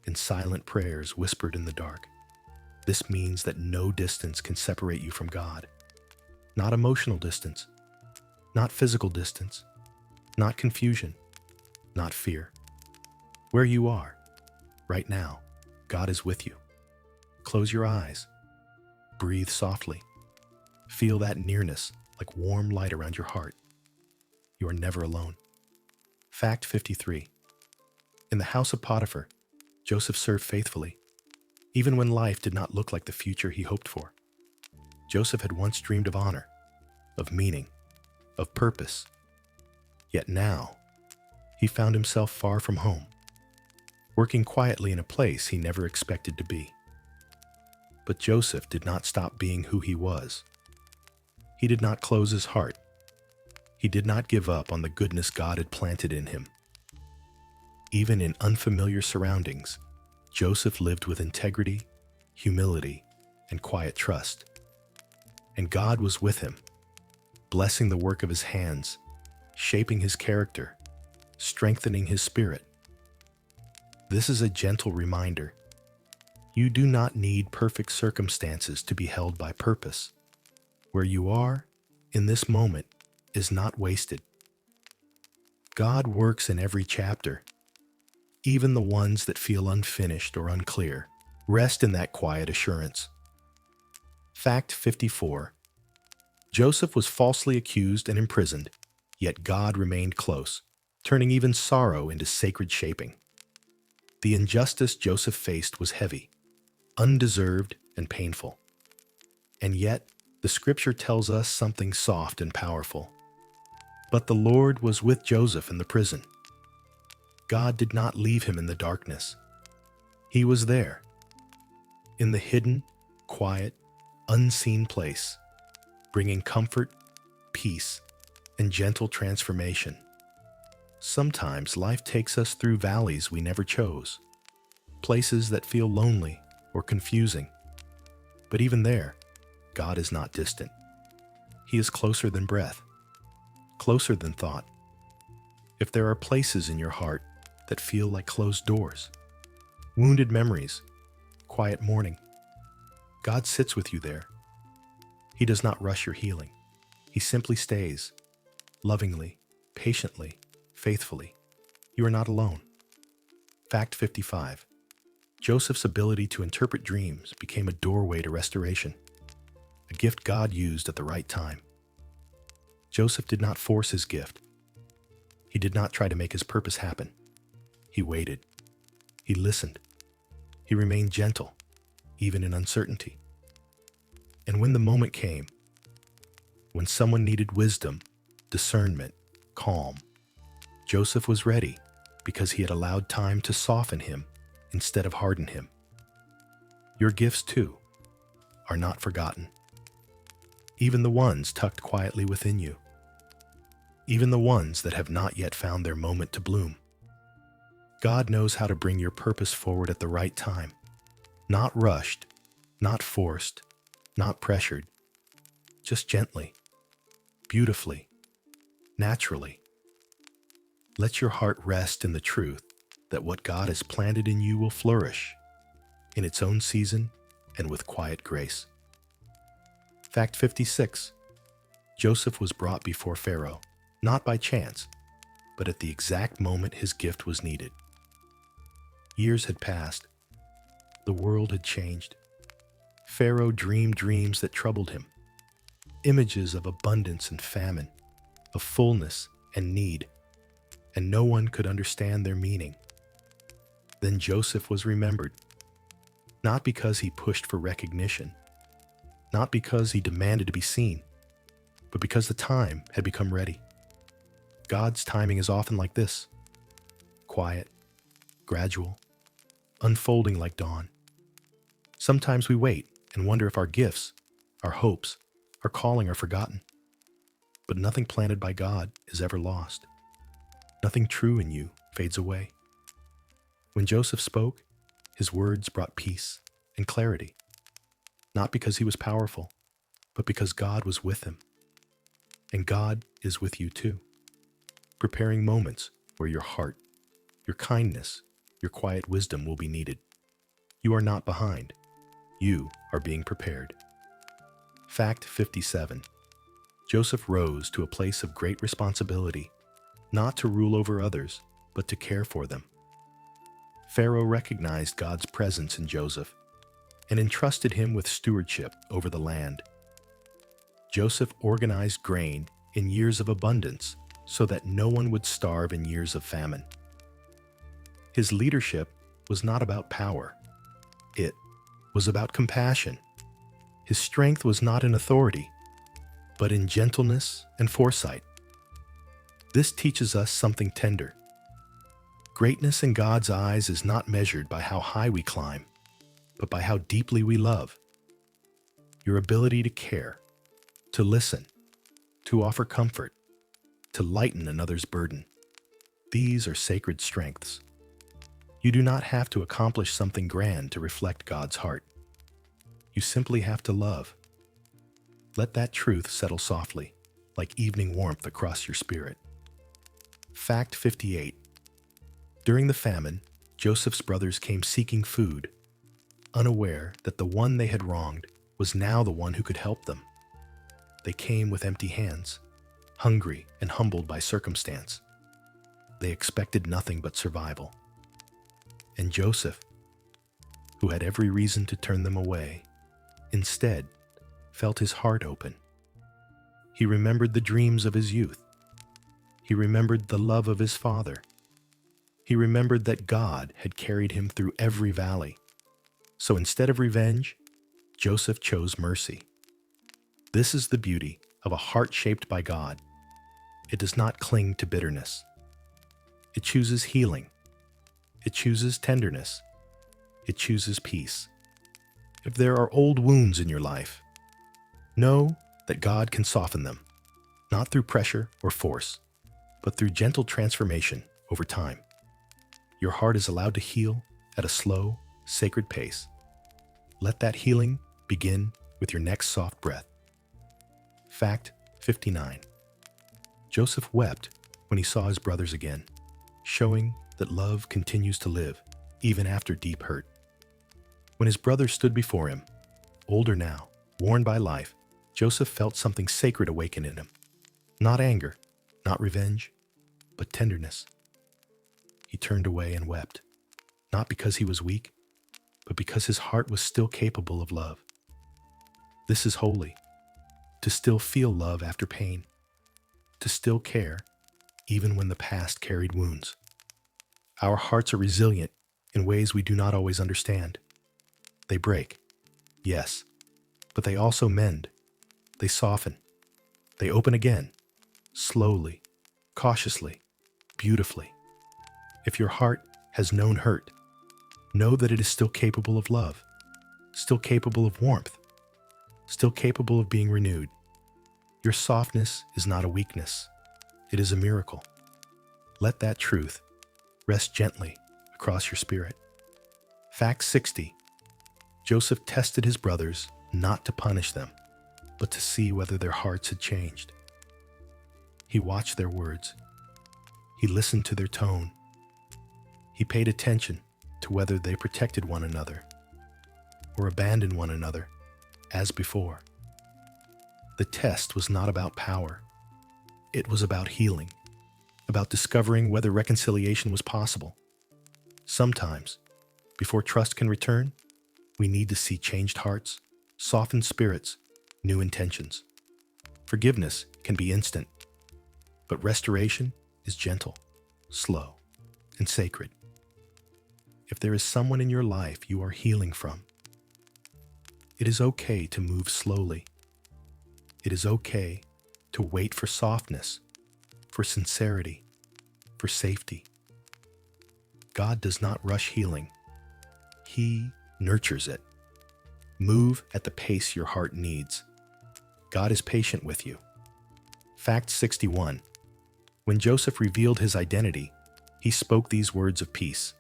in silent prayers whispered in the dark. This means that no distance can separate you from God. Not emotional distance, not physical distance, not confusion, not fear. Where you are, right now, God is with you. Close your eyes. Breathe softly. Feel that nearness like warm light around your heart. You are never alone. Fact 53. In the house of Potiphar, Joseph served faithfully, even when life did not look like the future he hoped for. Joseph had once dreamed of honor, of meaning, of purpose. Yet now, he found himself far from home, working quietly in a place he never expected to be. But Joseph did not stop being who he was. He did not close his heart. He did not give up on the goodness God had planted in him. Even in unfamiliar surroundings, Joseph lived with integrity, humility, and quiet trust. And God was with him, blessing the work of his hands, shaping his character, strengthening his spirit. This is a gentle reminder. You do not need perfect circumstances to be held by purpose. Where you are, in this moment, is not wasted. God works in every chapter, even the ones that feel unfinished or unclear. Rest in that quiet assurance. Fact 54. Joseph was falsely accused and imprisoned, yet God remained close, turning even sorrow into sacred shaping. The injustice Joseph faced was heavy, undeserved, and painful. And yet, the scripture tells us something soft and powerful. But the Lord was with Joseph in the prison. God did not leave him in the darkness. He was there, in the hidden, quiet, unseen place, bringing comfort, peace, and gentle transformation. Sometimes life takes us through valleys we never chose, places that feel lonely or confusing. But even there, God is not distant. He is closer than breath, closer than thought. If there are places in your heart that feel like closed doors, wounded memories, quiet mourning, God sits with you there. He does not rush your healing. He simply stays, lovingly, patiently, faithfully. You are not alone. Fact 55. Joseph's ability to interpret dreams became a doorway to restoration, a gift God used at the right time. Joseph did not force his gift. He did not try to make his purpose happen. He waited. He listened. He remained gentle, even in uncertainty. And when the moment came, when someone needed wisdom, discernment, calm, Joseph was ready because he had allowed time to soften him instead of harden him. Your gifts, too, are not forgotten. Even the ones tucked quietly within you. Even the ones that have not yet found their moment to bloom. God knows how to bring your purpose forward at the right time. Not rushed, not forced, not pressured, just gently. beautifully, naturally. Let your heart rest in the truth that what God has planted in you will flourish in its own season and with quiet grace. Fact 56. Joseph was brought before Pharaoh, not by chance, but at the exact moment his gift was needed. Years had passed. The world had changed. Pharaoh dreamed dreams that troubled him, images of abundance and famine, of fullness and need, and no one could understand their meaning. Then Joseph was remembered, not because he pushed for recognition, not because he demanded to be seen, but because the time had become ready. God's timing is often like this: quiet, gradual, unfolding like dawn. Sometimes we wait and wonder if our gifts, our hopes, our calling are forgotten. But nothing planted by God is ever lost. Nothing true in you fades away. When Joseph spoke, his words brought peace and clarity, not because he was powerful, but because God was with him. And God is with you too, preparing moments where your heart, your kindness, your quiet wisdom will be needed. You are not behind. You are being prepared. Fact 57. Joseph rose to a place of great responsibility, not to rule over others, but to care for them. Pharaoh recognized God's presence in Joseph and entrusted him with stewardship over the land. Joseph organized grain in years of abundance so that no one would starve in years of famine. His leadership was not about power. It was about compassion. His strength was not in authority, but in gentleness and foresight. This teaches us something tender. Greatness in God's eyes is not measured by how high we climb, but by how deeply we love. Your ability to care, to listen, to offer comfort, to lighten another's burden. These are sacred strengths. You do not have to accomplish something grand to reflect God's heart. You simply have to love. Let that truth settle softly, like evening warmth across your spirit. Fact 58. During the famine, Joseph's brothers came seeking food, unaware that the one they had wronged was now the one who could help them. They came with empty hands, hungry and humbled by circumstance. They expected nothing but survival. And Joseph, who had every reason to turn them away, instead felt his heart open. He remembered the dreams of his youth. He remembered the love of his father. He remembered that God had carried him through every valley. So instead of revenge, Joseph chose mercy. This is the beauty of a heart shaped by God. It does not cling to bitterness. It chooses healing. It chooses tenderness. It chooses peace. If there are old wounds in your life, know that God can soften them, not through pressure or force, but through gentle transformation over time. Your heart is allowed to heal at a slow, sacred pace. Let that healing begin with your next soft breath. Fact 59. Joseph wept when he saw his brothers again, showing that love continues to live even after deep hurt. When his brothers stood before him, older now, worn by life, Joseph felt something sacred awaken in him. Not anger, not revenge, but tenderness. He turned away and wept, not because he was weak, but because his heart was still capable of love. This is holy, to still feel love after pain, to still care even when the past carried wounds. Our hearts are resilient in ways we do not always understand. They break, yes, but they also mend. They soften. They open again, slowly, cautiously, beautifully. If your heart has known hurt, know that it is still capable of love, still capable of warmth, still capable of being renewed. Your softness is not a weakness. It is a miracle. Let that truth rest gently across your spirit. Fact 60. Joseph tested his brothers not to punish them, but to see whether their hearts had changed. He watched their words. He listened to their tone. He paid attention to whether they protected one another or abandoned one another as before. The test was not about power. It was about healing, about discovering whether reconciliation was possible. Sometimes, before trust can return, we need to see changed hearts, softened spirits, new intentions. Forgiveness can be instant, but restoration is gentle, slow, and sacred. If there is someone in your life you are healing from, it is okay to move slowly. It is okay to wait for softness, for sincerity, for safety. God does not rush healing. He nurtures it. Move at the pace your heart needs. God is patient with you. Fact 61. When Joseph revealed his identity, he spoke these words of peace.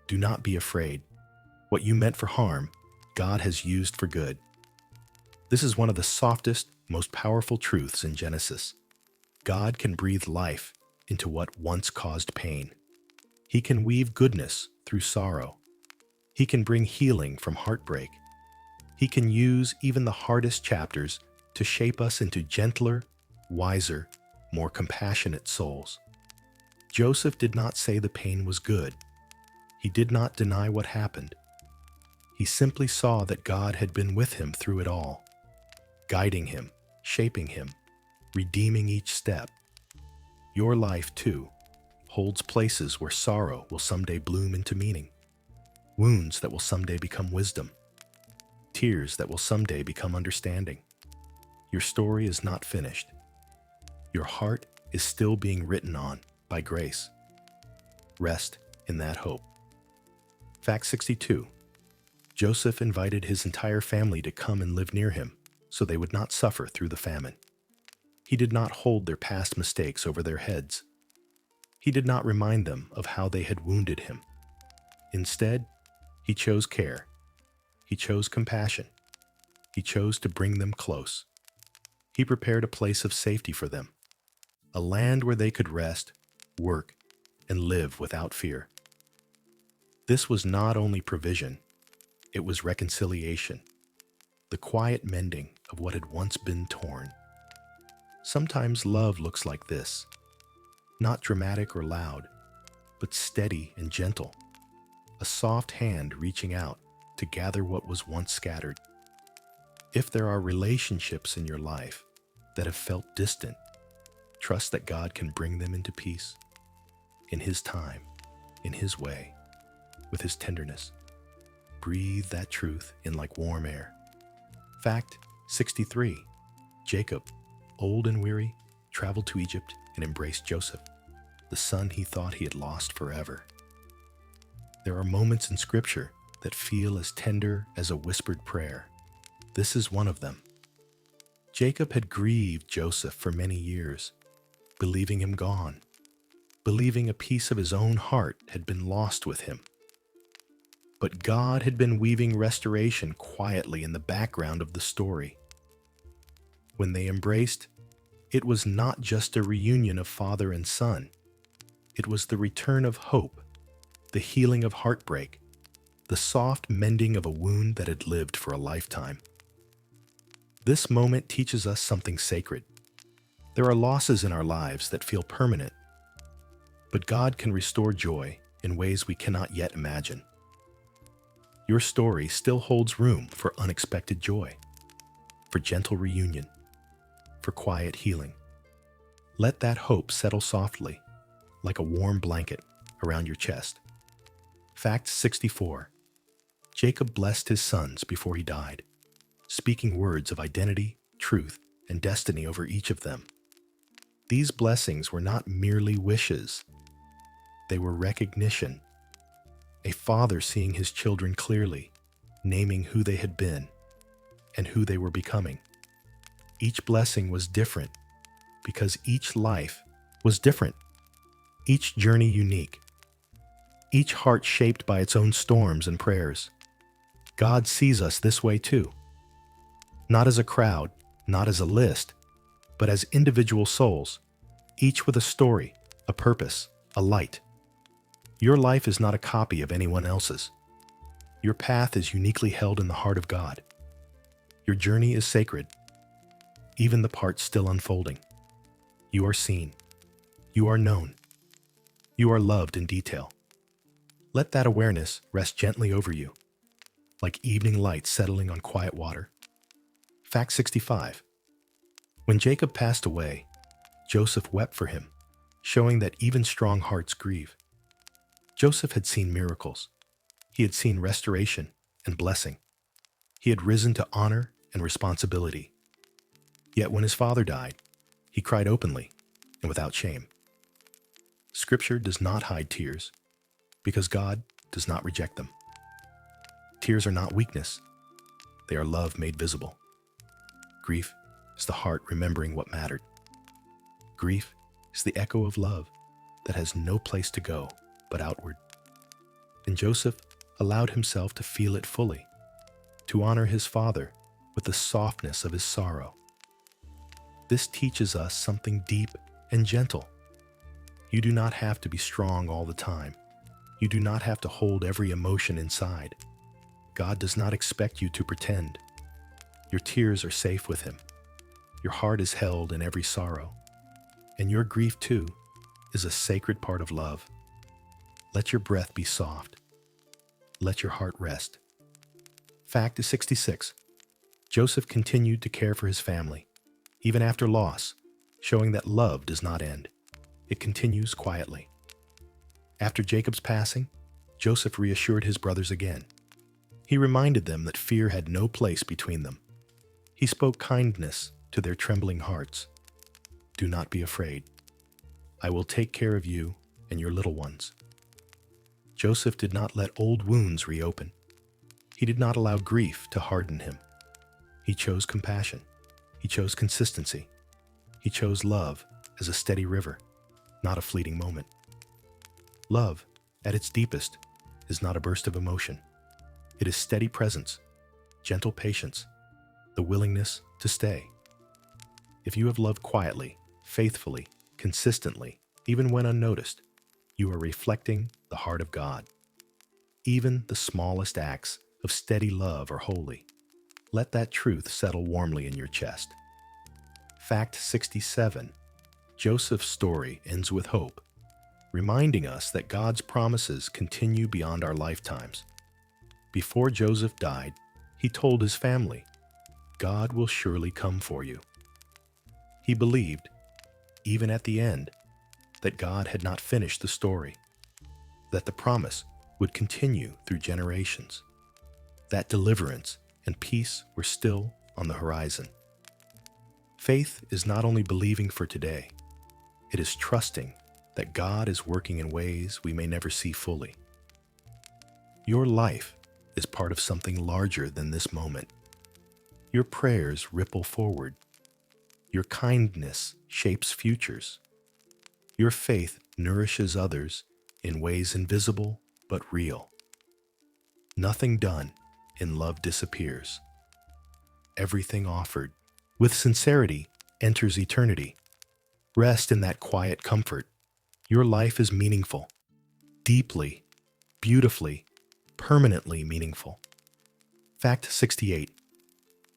Do not be afraid. What you meant for harm, God has used for good. This is one of the softest, most powerful truths in Genesis. God can breathe life into what once caused pain. He can weave goodness through sorrow. He can bring healing from heartbreak. He can use even the hardest chapters to shape us into gentler, wiser, more compassionate souls. Joseph did not say the pain was good. He did not deny what happened. He simply saw that God had been with him through it all, guiding him, shaping him, redeeming each step. Your life, too, holds places where sorrow will someday bloom into meaning, wounds that will someday become wisdom, tears that will someday become understanding. Your story is not finished. Your heart is still being written on by grace. Rest in that hope. Fact 62. Joseph invited his entire family to come and live near him so they would not suffer through the famine. He did not hold their past mistakes over their heads. He did not remind them of how they had wounded him. Instead, he chose care. He chose compassion. He chose to bring them close. He prepared a place of safety for them, a land where they could rest, work, and live without fear. This was not only provision, it was reconciliation, the quiet mending of what had once been torn. Sometimes love looks like this, not dramatic or loud, but steady and gentle, a soft hand reaching out to gather what was once scattered. If there are relationships in your life that have felt distant, trust that God can bring them into peace, in His time, in His way, with His tenderness. Breathe that truth in like warm air. Fact 63. Jacob, old and weary, traveled to Egypt and embraced Joseph, the son he thought he had lost forever. There are moments in Scripture that feel as tender as a whispered prayer. This is one of them. Jacob had grieved Joseph for many years, believing him gone, believing a piece of his own heart had been lost with him. But God had been weaving restoration quietly in the background of the story. When they embraced, it was not just a reunion of father and son. It was the return of hope, the healing of heartbreak, the soft mending of a wound that had lived for a lifetime. This moment teaches us something sacred. There are losses in our lives that feel permanent, but God can restore joy in ways we cannot yet imagine. Your story still holds room for unexpected joy, for gentle reunion, for quiet healing. Let that hope settle softly, like a warm blanket around your chest. Fact 64. Jacob blessed his sons before he died, speaking words of identity, truth, and destiny over each of them. These blessings were not merely wishes. They were recognition. A father seeing his children clearly, naming who they had been and who they were becoming. Each blessing was different because each life was different, each journey unique, each heart shaped by its own storms and prayers. God sees us this way too, not as a crowd, not as a list, but as individual souls, each with a story, a purpose, a light. Your life is not a copy of anyone else's. Your path is uniquely held in the heart of God. Your journey is sacred, even the parts still unfolding. You are seen. You are known. You are loved in detail. Let that awareness rest gently over you, like evening light settling on quiet water. Fact 65. When Jacob passed away, Joseph wept for him, showing that even strong hearts grieve. Joseph had seen miracles. He had seen restoration and blessing. He had risen to honor and responsibility. Yet when his father died, he cried openly and without shame. Scripture does not hide tears because God does not reject them. Tears are not weakness. They are love made visible. Grief is the heart remembering what mattered. Grief is the echo of love that has no place to go but outward. And Joseph allowed himself to feel it fully, to honor his father with the softness of his sorrow. This teaches us something deep and gentle. You do not have to be strong all the time. You do not have to hold every emotion inside. God does not expect you to pretend. Your tears are safe with Him. Your heart is held in every sorrow. And your grief, too, is a sacred part of love. Let your breath be soft. Let your heart rest. Fact 66. Joseph continued to care for his family, even after loss, showing that love does not end. It continues quietly. After Jacob's passing, Joseph reassured his brothers again. He reminded them that fear had no place between them. He spoke kindness to their trembling hearts. Do not be afraid. I will take care of you and your little ones. Joseph did not let old wounds reopen. He did not allow grief to harden him. He chose compassion. He chose consistency. He chose love as a steady river, not a fleeting moment. Love, at its deepest, is not a burst of emotion. It is steady presence, gentle patience, the willingness to stay. If you have loved quietly, faithfully, consistently, even when unnoticed, you are reflecting the heart of God. Even the smallest acts of steady love are holy. Let that truth settle warmly in your chest. Fact 67. Joseph's story ends with hope, reminding us that God's promises continue beyond our lifetimes. Before Joseph died, he told his family, God will surely come for you. He believed, even at the end, that God had not finished the story, that the promise would continue through generations, that deliverance and peace were still on the horizon. Faith is not only believing for today, it is trusting that God is working in ways we may never see fully. Your life is part of something larger than this moment. Your prayers ripple forward. Your kindness shapes futures. Your faith nourishes others in ways invisible but real. Nothing done in love disappears. Everything offered with sincerity enters eternity. Rest in that quiet comfort. Your life is meaningful, deeply, beautifully, permanently meaningful. Fact 68.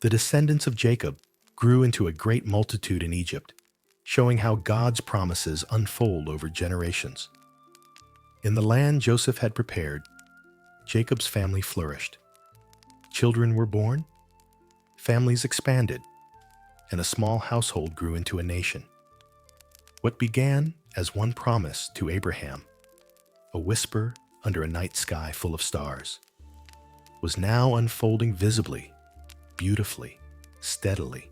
The descendants of Jacob grew into a great multitude in Egypt, showing how God's promises unfold over generations. In the land Joseph had prepared, Jacob's family flourished. Children were born, families expanded, and a small household grew into a nation. What began as one promise to Abraham, a whisper under a night sky full of stars, was now unfolding visibly, beautifully, steadily.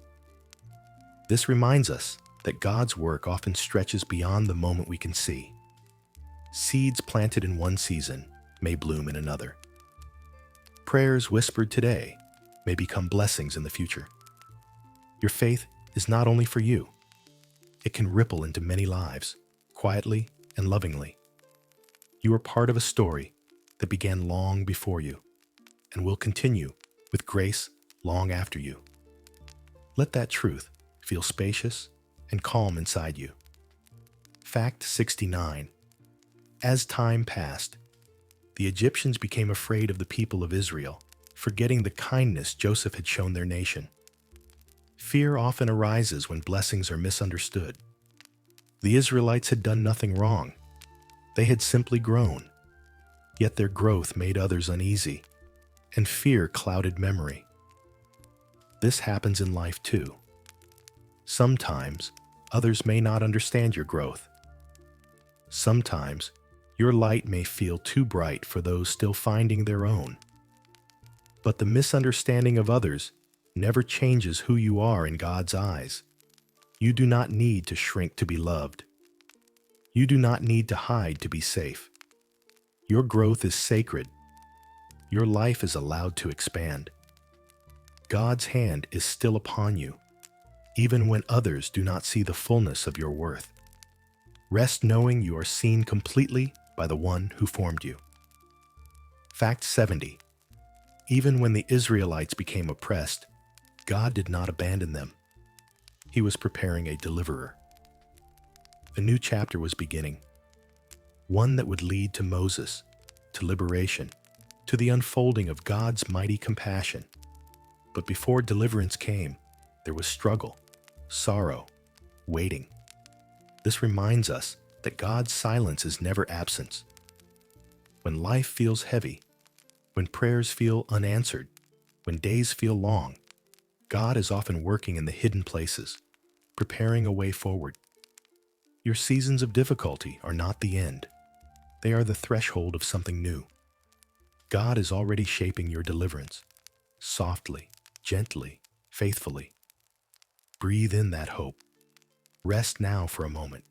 This reminds us that God's work often stretches beyond the moment we can see. Seeds planted in one season may bloom in another. Prayers whispered today may become blessings in the future. Your faith is not only for you. It can ripple into many lives, quietly and lovingly. You are part of a story that began long before you and will continue with grace long after you. Let that truth feel spacious and calm inside you. Fact 69. As time passed, the Egyptians became afraid of the people of Israel, forgetting the kindness Joseph had shown their nation. Fear often arises when blessings are misunderstood. The Israelites had done nothing wrong. They had simply grown. Yet their growth made others uneasy, and fear clouded memory. This happens in life too. Sometimes, others may not understand your growth. Sometimes, your light may feel too bright for those still finding their own. But the misunderstanding of others never changes who you are in God's eyes. You do not need to shrink to be loved. You do not need to hide to be safe. Your growth is sacred. Your life is allowed to expand. God's hand is still upon you, even when others do not see the fullness of your worth. Rest knowing you are seen completely by the one who formed you. Fact 70. Even when the Israelites became oppressed, God did not abandon them. He was preparing a deliverer. A new chapter was beginning, one that would lead to Moses, to liberation, to the unfolding of God's mighty compassion. But before deliverance came, there was struggle, sorrow, waiting. This reminds us that God's silence is never absence. When life feels heavy, when prayers feel unanswered, when days feel long, God is often working in the hidden places, preparing a way forward. Your seasons of difficulty are not the end. They are the threshold of something new. God is already shaping your deliverance, softly, gently, faithfully. Breathe in that hope. Rest now for a moment.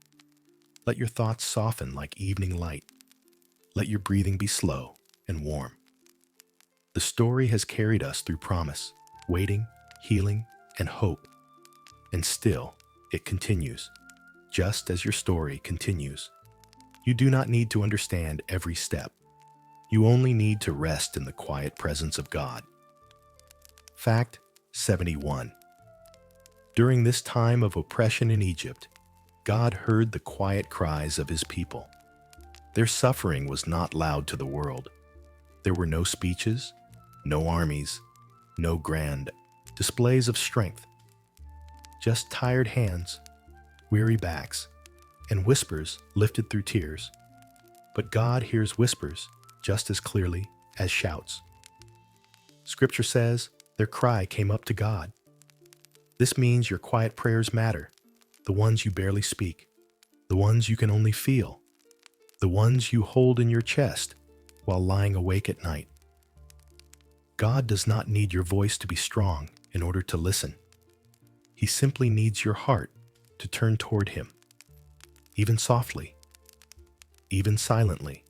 Let your thoughts soften like evening light. Let your breathing be slow and warm. The story has carried us through promise, waiting, healing, and hope. And still, it continues, just as your story continues. You do not need to understand every step. You only need to rest in the quiet presence of God. Fact 71. During this time of oppression in Egypt, God heard the quiet cries of his people. Their suffering was not loud to the world. There were no speeches, no armies, no grand displays of strength. Just tired hands, weary backs, and whispers lifted through tears. But God hears whispers just as clearly as shouts. Scripture says their cry came up to God. This means your quiet prayers matter, the ones you barely speak, the ones you can only feel, the ones you hold in your chest while lying awake at night. God does not need your voice to be strong in order to listen. He simply needs your heart to turn toward him, even softly, even silently.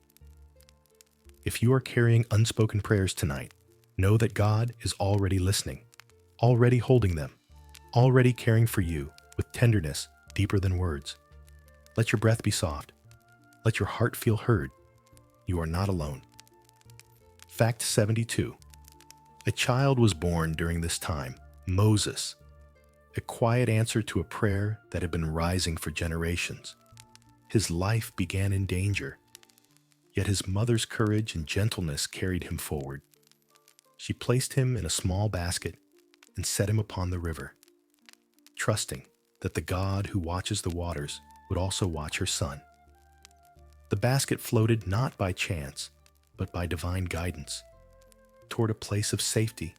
If you are carrying unspoken prayers tonight, know that God is already listening, already holding them, already caring for you with tenderness deeper than words. Let your breath be soft. Let your heart feel heard. You are not alone. Fact 72. A child was born during this time, Moses, a quiet answer to a prayer that had been rising for generations. His life began in danger, yet his mother's courage and gentleness carried him forward. She placed him in a small basket and set him upon the river, trusting that the God who watches the waters would also watch her son. The basket floated not by chance, but by divine guidance, toward a place of safety,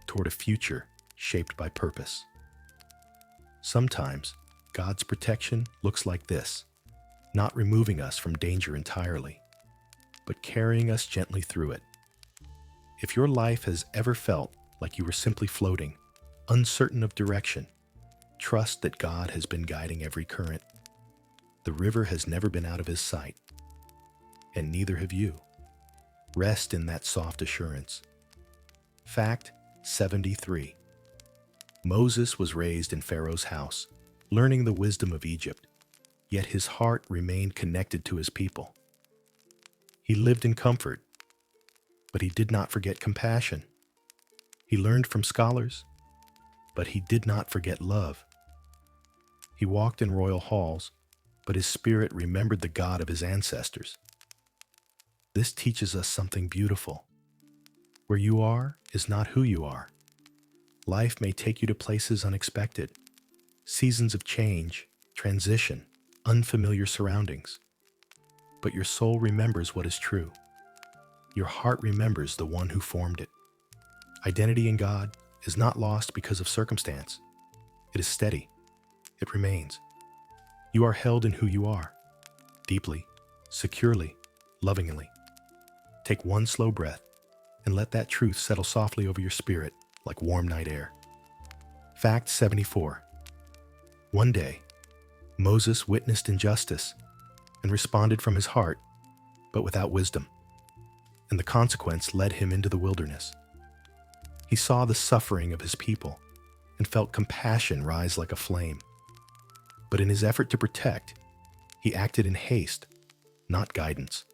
toward a future shaped by purpose. Sometimes, God's protection looks like this, not removing us from danger entirely, but carrying us gently through it. If your life has ever felt like you were simply floating, uncertain of direction, trust that God has been guiding every current. The river has never been out of his sight, and neither have you. Rest in that soft assurance. Fact 73. Moses was raised in Pharaoh's house, learning the wisdom of Egypt, yet his heart remained connected to his people. He lived in comfort, but he did not forget compassion. He learned from scholars, but he did not forget love. He walked in royal halls, but his spirit remembered the God of his ancestors. This teaches us something beautiful. Where you are is not who you are. Life may take you to places unexpected, seasons of change, transition, unfamiliar surroundings. But your soul remembers what is true. Your heart remembers the one who formed it. Identity in God is not lost because of circumstance. It is steady. It remains. You are held in who you are, deeply, securely, lovingly. Take one slow breath and let that truth settle softly over your spirit like warm night air. Fact 74. One day, Moses witnessed injustice and responded from his heart, but without wisdom, and the consequence led him into the wilderness. He saw the suffering of his people and felt compassion rise like a flame. But in his effort to protect, he acted in haste, not guidance.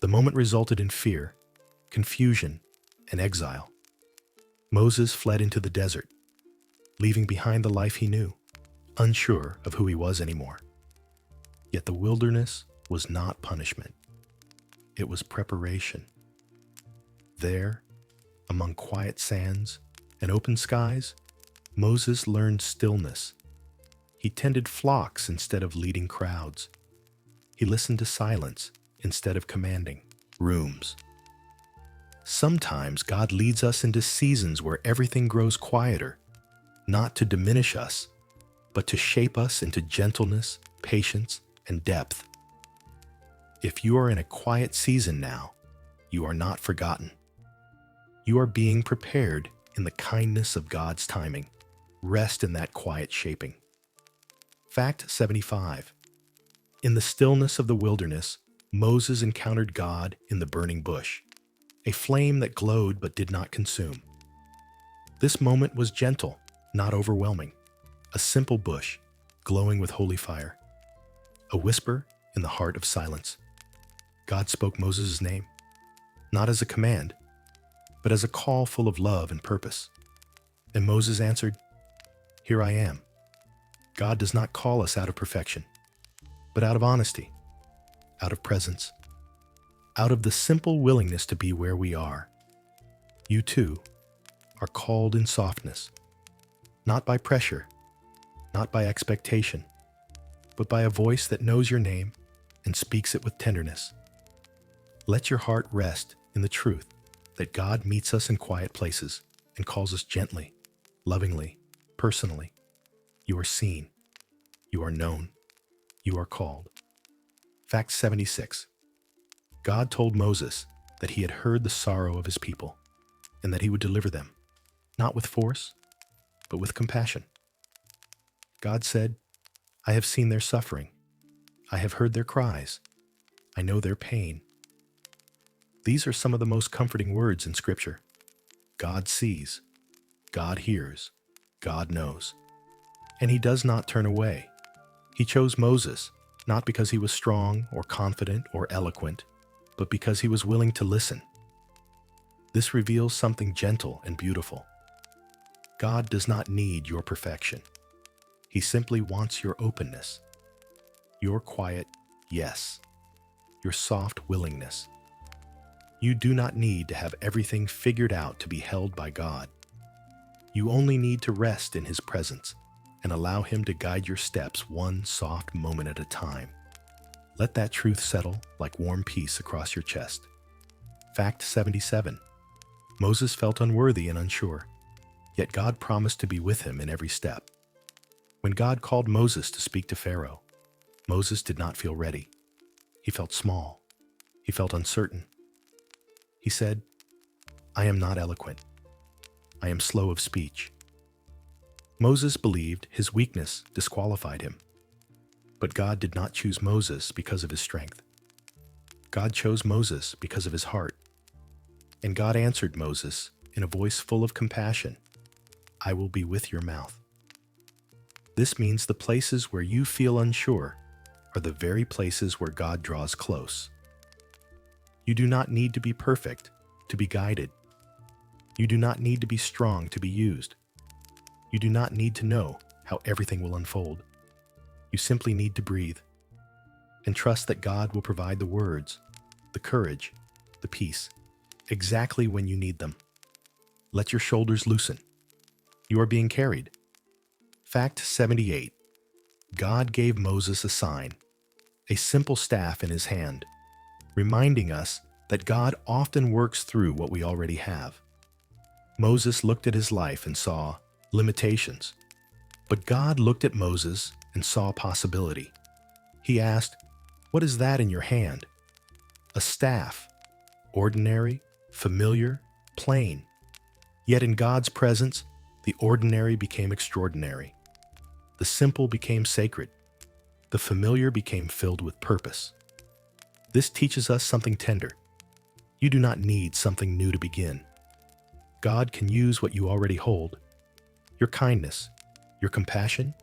The moment resulted in fear, confusion, and exile. Moses fled into the desert, leaving behind the life he knew, unsure of who he was anymore. Yet the wilderness was not punishment. It was preparation. There, among quiet sands and open skies, Moses learned stillness. He tended flocks instead of leading crowds. He listened to silence instead of commanding rooms. Sometimes God leads us into seasons where everything grows quieter, not to diminish us, but to shape us into gentleness, patience, and depth. If you are in a quiet season now, you are not forgotten. You are being prepared in the kindness of God's timing. Rest in that quiet shaping. Fact 75. In the stillness of the wilderness, Moses encountered God in the burning bush, a flame that glowed but did not consume. This moment was gentle, not overwhelming. A simple bush, glowing with holy fire. A whisper in the heart of silence. God spoke Moses' name, not as a command, but as a call full of love and purpose. And Moses answered, "Here I am." God does not call us out of perfection, but out of honesty, out of presence, out of the simple willingness to be where we are. You too are called in softness, not by pressure, not by expectation, but by a voice that knows your name and speaks it with tenderness. Let your heart rest in the truth that God meets us in quiet places and calls us gently, lovingly, personally. You are seen. You are known. You are called. Fact 76. God told Moses that he had heard the sorrow of his people and that he would deliver them, not with force, but with compassion. God said, "I have seen their suffering. I have heard their cries. I know their pain." These are some of the most comforting words in Scripture. God sees. God hears. God knows. And he does not turn away. He chose Moses, not because he was strong or confident or eloquent, but because he was willing to listen. This reveals something gentle and beautiful. God does not need your perfection. He simply wants your openness, your quiet yes, your soft willingness. You do not need to have everything figured out to be held by God. You only need to rest in his presence and allow him to guide your steps one soft moment at a time. Let that truth settle like warm peace across your chest. Fact 77. Moses felt unworthy and unsure, yet God promised to be with him in every step. When God called Moses to speak to Pharaoh, Moses did not feel ready. He felt small. He felt uncertain. He said, "I am not eloquent. I am slow of speech." Moses believed his weakness disqualified him. But God did not choose Moses because of his strength. God chose Moses because of his heart. And God answered Moses in a voice full of compassion, "I will be with your mouth." This means the places where you feel unsure are the very places where God draws close. You do not need to be perfect to be guided. You do not need to be strong to be used. You do not need to know how everything will unfold. You simply need to breathe, and trust that God will provide the words, the courage, the peace, exactly when you need them. Let your shoulders loosen. You are being carried. Fact 78. God gave Moses a sign, a simple staff in his hand, reminding us that God often works through what we already have. Moses looked at his life and saw limitations, but God looked at Moses and saw possibility. He asked, "What is that in your hand?" A staff, ordinary, familiar, plain. Yet in God's presence, the ordinary became extraordinary. The simple became sacred. The familiar became filled with purpose. This teaches us something tender. You do not need something new to begin. God can use what you already hold. Your kindness, your compassion,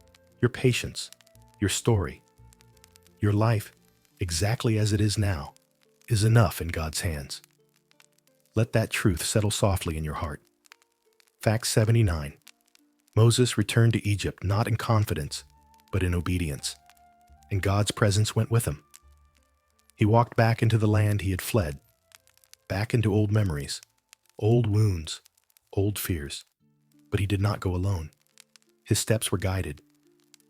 your patience, your story. Your life, exactly as it is now, is enough in God's hands. Let that truth settle softly in your heart. Fact 79. Moses returned to Egypt not in confidence, but in obedience, and God's presence went with him. He walked back into the land he had fled, back into old memories, old wounds, old fears. But he did not go alone. His steps were guided.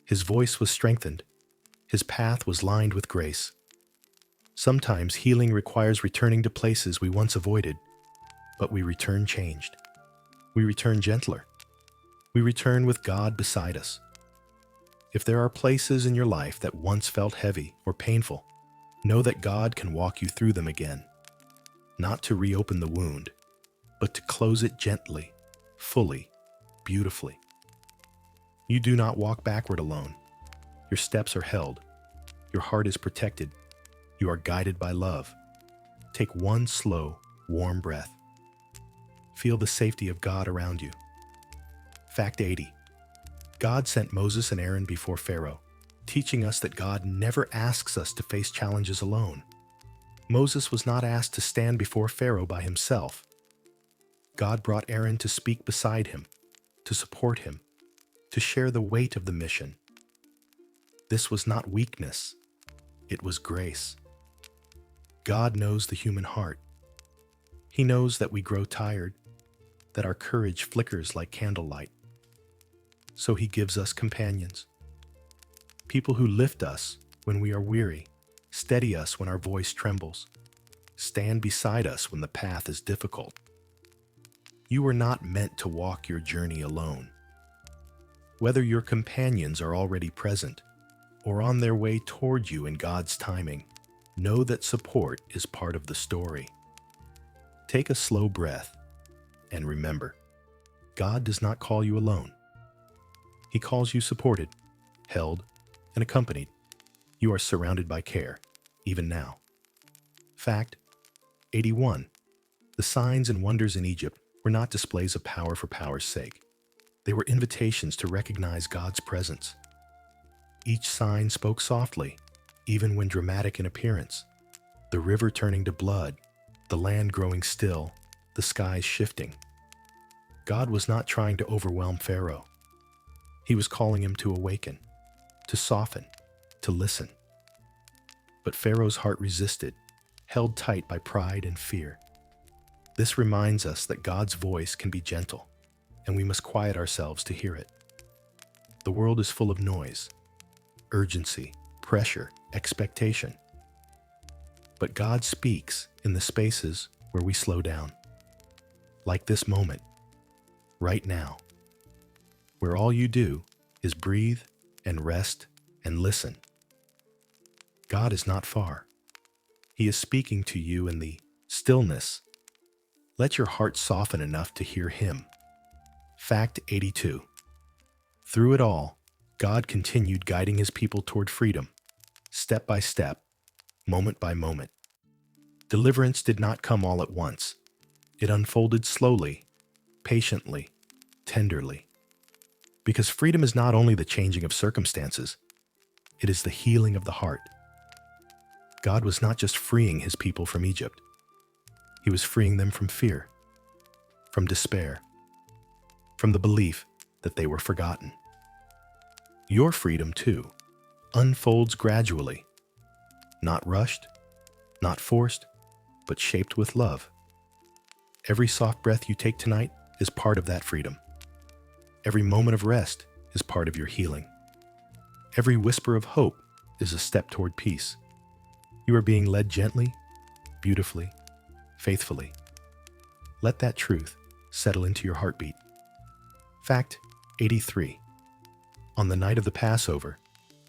His voice was strengthened. His path was lined with grace. Sometimes healing requires returning to places we once avoided, but we return changed. We return gentler. We return with God beside us. If there are places in your life that once felt heavy or painful, know that God can walk you through them again, not to reopen the wound, but to close it gently, fully, beautifully. You do not walk backward alone. Your steps are held. Your heart is protected. You are guided by love. Take one slow, warm breath. Feel the safety of God around you. Fact 80. God sent Moses and Aaron before Pharaoh, teaching us that God never asks us to face challenges alone. Moses was not asked to stand before Pharaoh by himself. God brought Aaron to speak beside him, to support him, to share the weight of the mission. This was not weakness, it was grace. God knows the human heart. He knows that we grow tired, that our courage flickers like candlelight. So he gives us companions. People who lift us when we are weary, steady us when our voice trembles, stand beside us when the path is difficult. You are not meant to walk your journey alone. Whether your companions are already present or on their way toward you in God's timing, know that support is part of the story. Take a slow breath and remember, God does not call you alone. He calls you supported, held, and accompanied. You are surrounded by care, even now. Fact 81. The signs and wonders in Egypt were not displays of power for power's sake. They were invitations to recognize God's presence. Each sign spoke softly, even when dramatic in appearance. The river turning to blood, the land growing still, the skies shifting. God was not trying to overwhelm Pharaoh. He was calling him to awaken, to soften, to listen. But Pharaoh's heart resisted, held tight by pride and fear. This reminds us that God's voice can be gentle, and we must quiet ourselves to hear it. The world is full of noise, urgency, pressure, expectation. But God speaks in the spaces where we slow down. Like this moment, right now, where all you do is breathe and rest and listen. God is not far. He is speaking to you in the stillness. Let your heart soften enough to hear Him. Fact 82. Through it all, God continued guiding His people toward freedom, step by step, moment by moment. Deliverance did not come all at once. It unfolded slowly, patiently, tenderly. Because freedom is not only the changing of circumstances, it is the healing of the heart. God was not just freeing His people from Egypt. He was freeing them from fear, from despair, from the belief that they were forgotten. Your freedom, too, unfolds gradually. Not rushed, not forced, but shaped with love. Every soft breath you take tonight is part of that freedom. Every moment of rest is part of your healing. Every whisper of hope is a step toward peace. You are being led gently, beautifully, faithfully. Let that truth settle into your heartbeat. Fact 83. On the night of the Passover,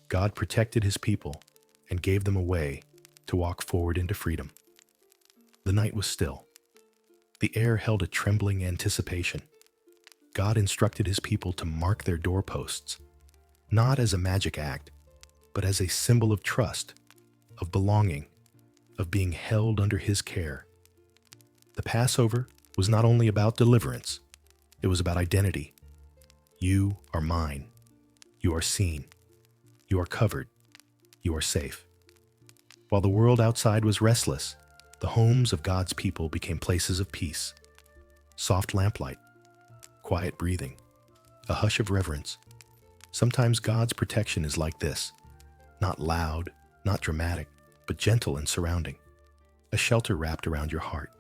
God protected his people and gave them a way to walk forward into freedom. The night was still. The air held a trembling anticipation. God instructed his people to mark their doorposts, not as a magic act, but as a symbol of trust, of belonging, of being held under his care. The Passover was not only about deliverance, it was about identity. You are mine. You are seen. You are covered. You are safe. While the world outside was restless, the homes of God's people became places of peace. Soft lamplight, quiet breathing, a hush of reverence. Sometimes God's protection is like this, not loud, not dramatic, but gentle and surrounding. A shelter wrapped around your heart.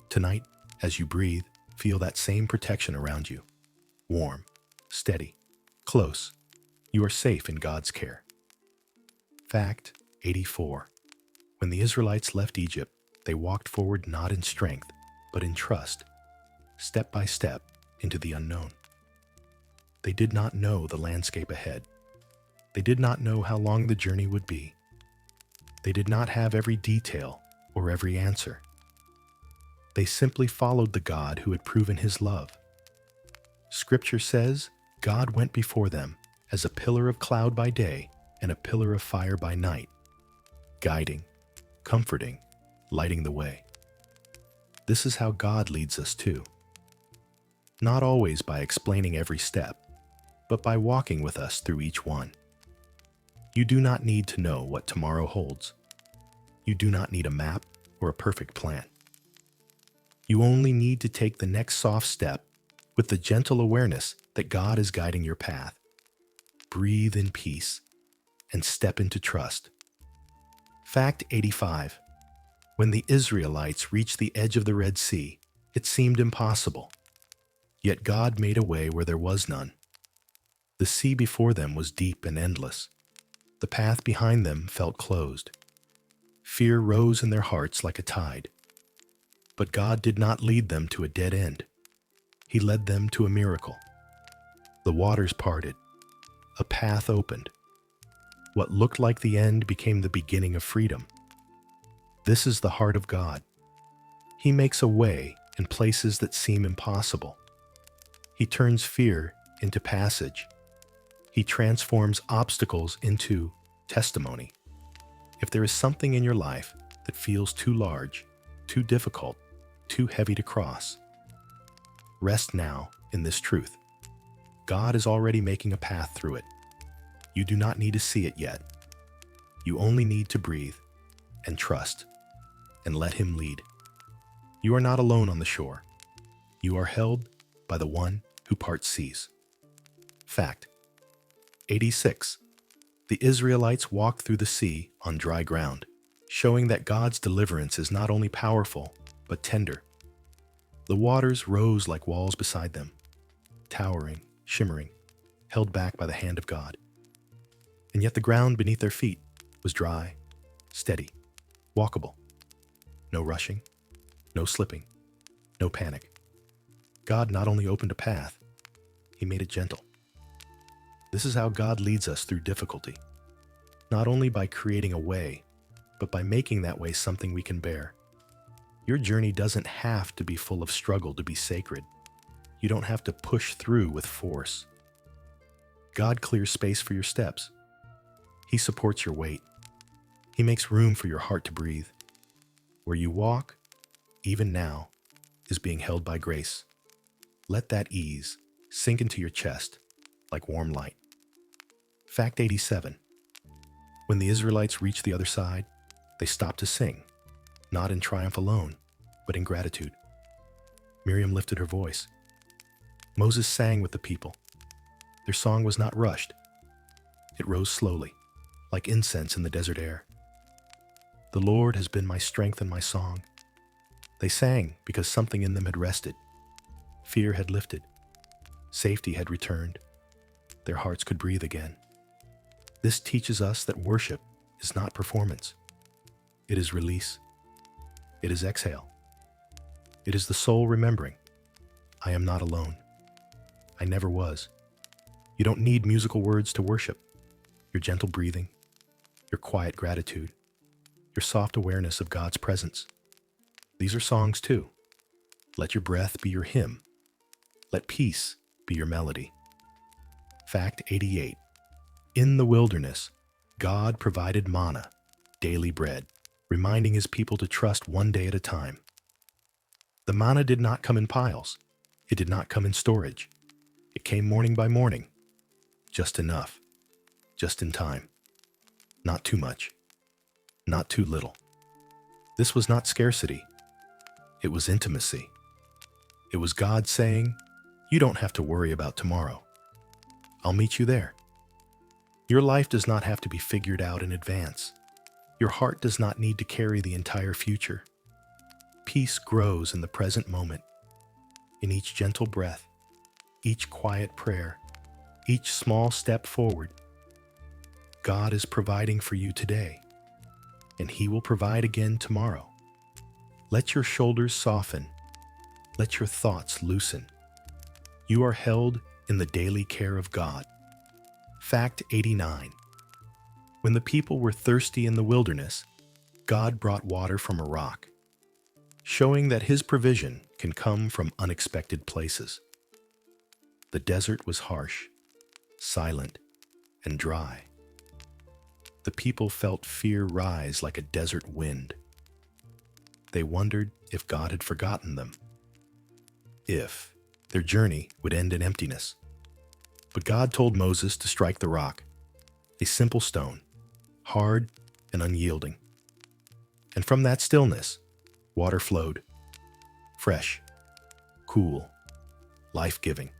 Tonight, as you breathe, feel that same protection around you. Warm, steady, close. You are safe in God's care. Fact 84. When the Israelites left Egypt, they walked forward not in strength, but in trust, step by step into the unknown. They did not know the landscape ahead. They did not know how long the journey would be. They did not have every detail or every answer. They simply followed the God who had proven his love. Scripture says God went before them as a pillar of cloud by day and a pillar of fire by night, guiding, comforting, lighting the way. This is how God leads us too. Not always by explaining every step, but by walking with us through each one. You do not need to know what tomorrow holds. You do not need a map or a perfect plan. You only need to take the next soft step with the gentle awareness that God is guiding your path. Breathe in peace and step into trust. Fact 85. When the Israelites reached the edge of the Red Sea, it seemed impossible. Yet God made a way where there was none. The sea before them was deep and endless. The path behind them felt closed. Fear rose in their hearts like a tide. But God did not lead them to a dead end. He led them to a miracle. The waters parted. A path opened. What looked like the end became the beginning of freedom. This is the heart of God. He makes a way in places that seem impossible. He turns fear into passage. He transforms obstacles into testimony. If there is something in your life that feels too large, too difficult, too heavy to cross, rest now in this truth. God is already making a path through it. You do not need to see it yet. You only need to breathe and trust and let him lead. You are not alone on the shore. You are held by the one who parts seas. Fact 86. The Israelites walked through the sea on dry ground, showing that God's deliverance is not only powerful, but tender. The waters rose like walls beside them, towering, shimmering, held back by the hand of God. And yet the ground beneath their feet was dry, steady, walkable. No rushing, no slipping, no panic. God not only opened a path, he made it gentle. This is how God leads us through difficulty, not only by creating a way, but by making that way something we can bear. Your journey doesn't have to be full of struggle to be sacred. You don't have to push through with force. God clears space for your steps. He supports your weight. He makes room for your heart to breathe. Where you walk, even now, is being held by grace. Let that ease sink into your chest like warm light. Fact 87. When the Israelites reached the other side, they stopped to sing, not in triumph alone, but in gratitude. Miriam lifted her voice. Moses sang with the people. Their song was not rushed. It rose slowly, like incense in the desert air. The Lord has been my strength and my song. They sang because something in them had rested. Fear had lifted. Safety had returned. Their hearts could breathe again. This teaches us that worship is not performance. It is release. It is exhale. It is the soul remembering, I am not alone. I never was. You don't need musical words to worship. Your gentle breathing, your quiet gratitude, your soft awareness of God's presence. These are songs too. Let your breath be your hymn. Let peace be your melody. Fact 88. In the wilderness, God provided manna, daily bread, reminding his people to trust one day at a time. The manna did not come in piles. It did not come in storage. It came morning by morning. Just enough. Just in time. Not too much. Not too little. This was not scarcity. It was intimacy. It was God saying, you don't have to worry about tomorrow. I'll meet you there. Your life does not have to be figured out in advance. Your heart does not need to carry the entire future. Peace grows in the present moment, in each gentle breath, each quiet prayer, each small step forward. God is providing for you today, and he will provide again tomorrow. Let your shoulders soften. Let your thoughts loosen. You are held in the daily care of God. Fact 89. When the people were thirsty in the wilderness, God brought water from a rock, showing that his provision can come from unexpected places. The desert was harsh, silent, and dry. The people felt fear rise like a desert wind. They wondered if God had forgotten them, if their journey would end in emptiness. But God told Moses to strike the rock, a simple stone, hard and unyielding. And from that stillness, water flowed, fresh, cool, life-giving.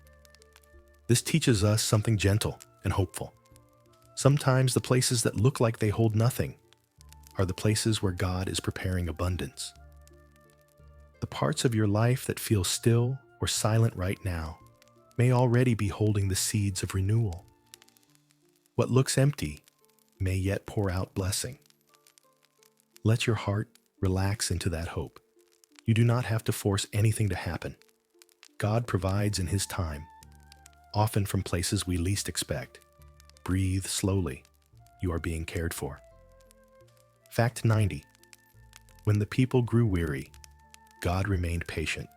This teaches us something gentle and hopeful. Sometimes the places that look like they hold nothing are the places where God is preparing abundance. The parts of your life that feel still or silent right now may already be holding the seeds of renewal. What looks empty may yet pour out blessing. Let your heart relax into that hope. You do not have to force anything to happen. God provides in his time, often from places we least expect. Breathe slowly. You are being cared for. Fact 90. When the people grew weary, God remained patient,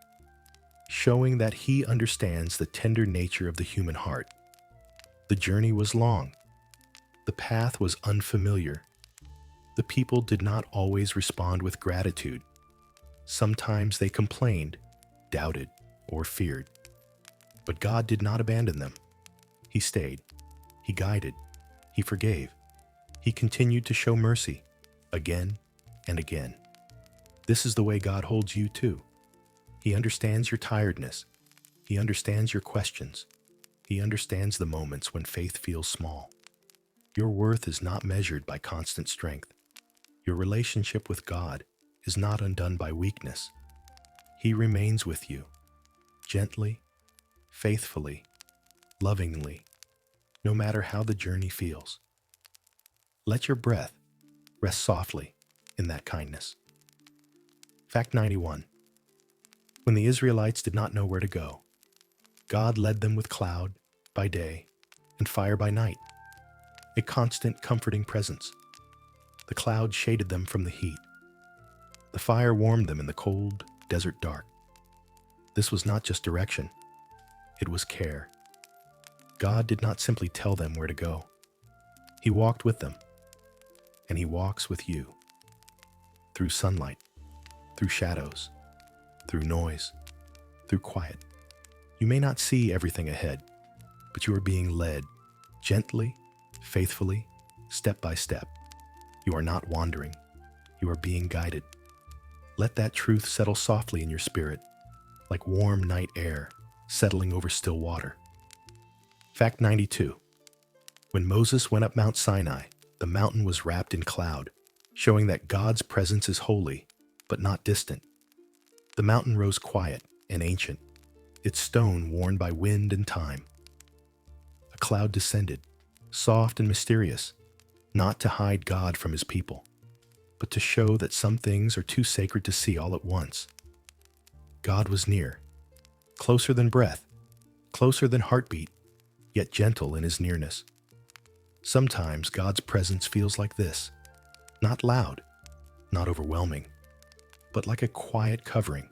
showing that he understands the tender nature of the human heart. The journey was long. The path was unfamiliar. The people did not always respond with gratitude. Sometimes they complained, doubted, or feared. But God did not abandon them. He stayed. He guided. He forgave. He continued to show mercy again and again. This is the way God holds you too. He understands your tiredness. He understands your questions. He understands the moments when faith feels small. Your worth is not measured by constant strength. Your relationship with God is not undone by weakness. He remains with you, gently, faithfully, lovingly, no matter how the journey feels. Let your breath rest softly in that kindness. Fact 91. When the Israelites did not know where to go, God led them with cloud by day and fire by night, a constant comforting presence. The cloud shaded them from the heat. The fire warmed them in the cold desert dark. This was not just direction, it was care. God did not simply tell them where to go. He walked with them, and he walks with you. Through sunlight, through shadows, through noise, through quiet. You may not see everything ahead, but you are being led gently, faithfully, step by step. You are not wandering. You are being guided. Let that truth settle softly in your spirit, like warm night air settling over still water. Fact 92. When Moses went up Mount Sinai, the mountain was wrapped in cloud, showing that God's presence is holy, but not distant. The mountain rose quiet and ancient, its stone worn by wind and time. A cloud descended, soft and mysterious, not to hide God from his people, but to show that some things are too sacred to see all at once. God was near, closer than breath, closer than heartbeat, yet gentle in his nearness. Sometimes God's presence feels like this, not loud, not overwhelming, but like a quiet covering,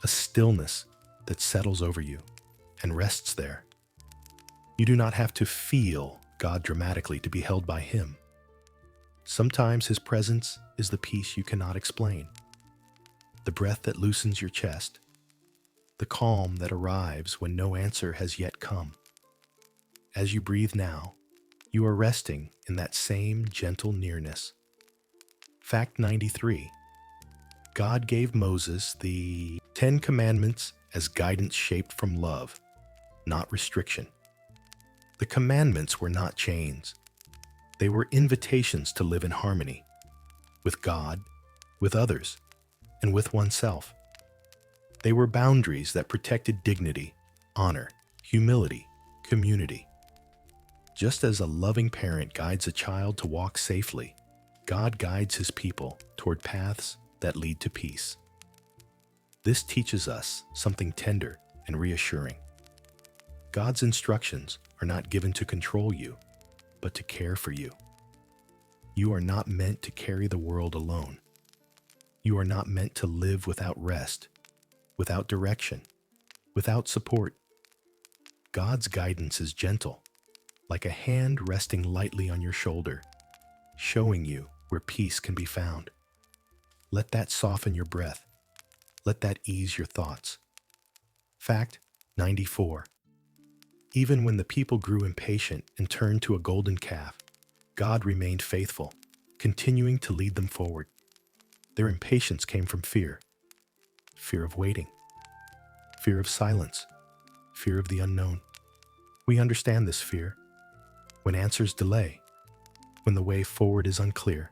a stillness that settles over you and rests there. You do not have to feel God dramatically to be held by him. Sometimes his presence is the peace you cannot explain, the breath that loosens your chest, the calm that arrives when no answer has yet come. As you breathe now, you are resting in that same gentle nearness. Fact 93. God gave Moses the 10 Commandments as guidance shaped from love, not restriction. The commandments were not chains. They were invitations to live in harmony with God, with others, and with oneself. They were boundaries that protected dignity, honor, humility, community. Just as a loving parent guides a child to walk safely, God guides his people toward paths that lead to peace. This teaches us something tender and reassuring. God's instructions are not given to control you, but to care for you. You are not meant to carry the world alone. You are not meant to live without rest, without direction, without support. God's guidance is gentle, like a hand resting lightly on your shoulder, showing you where peace can be found. Let that soften your breath. Let that ease your thoughts. Fact 94. Even when the people grew impatient and turned to a golden calf, God remained faithful, continuing to lead them forward. Their impatience came from fear of waiting, fear of silence, fear of the unknown. We understand this fear. When answers delay, when the way forward is unclear,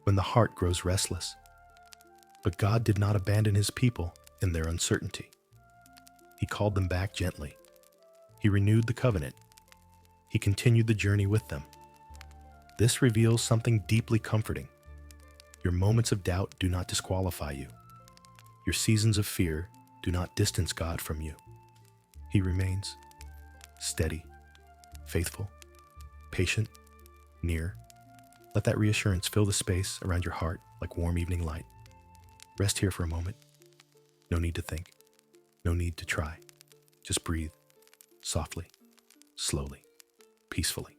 when the heart grows restless. But God did not abandon his people in their uncertainty. He called them back gently. He renewed the covenant. He continued the journey with them. This reveals something deeply comforting. Your moments of doubt do not disqualify you. Your seasons of fear do not distance God from you. He remains steady, faithful, patient, near. Let that reassurance fill the space around your heart like warm evening light. Rest here for a moment. No need to think. No need to try. Just breathe, softly, slowly, peacefully.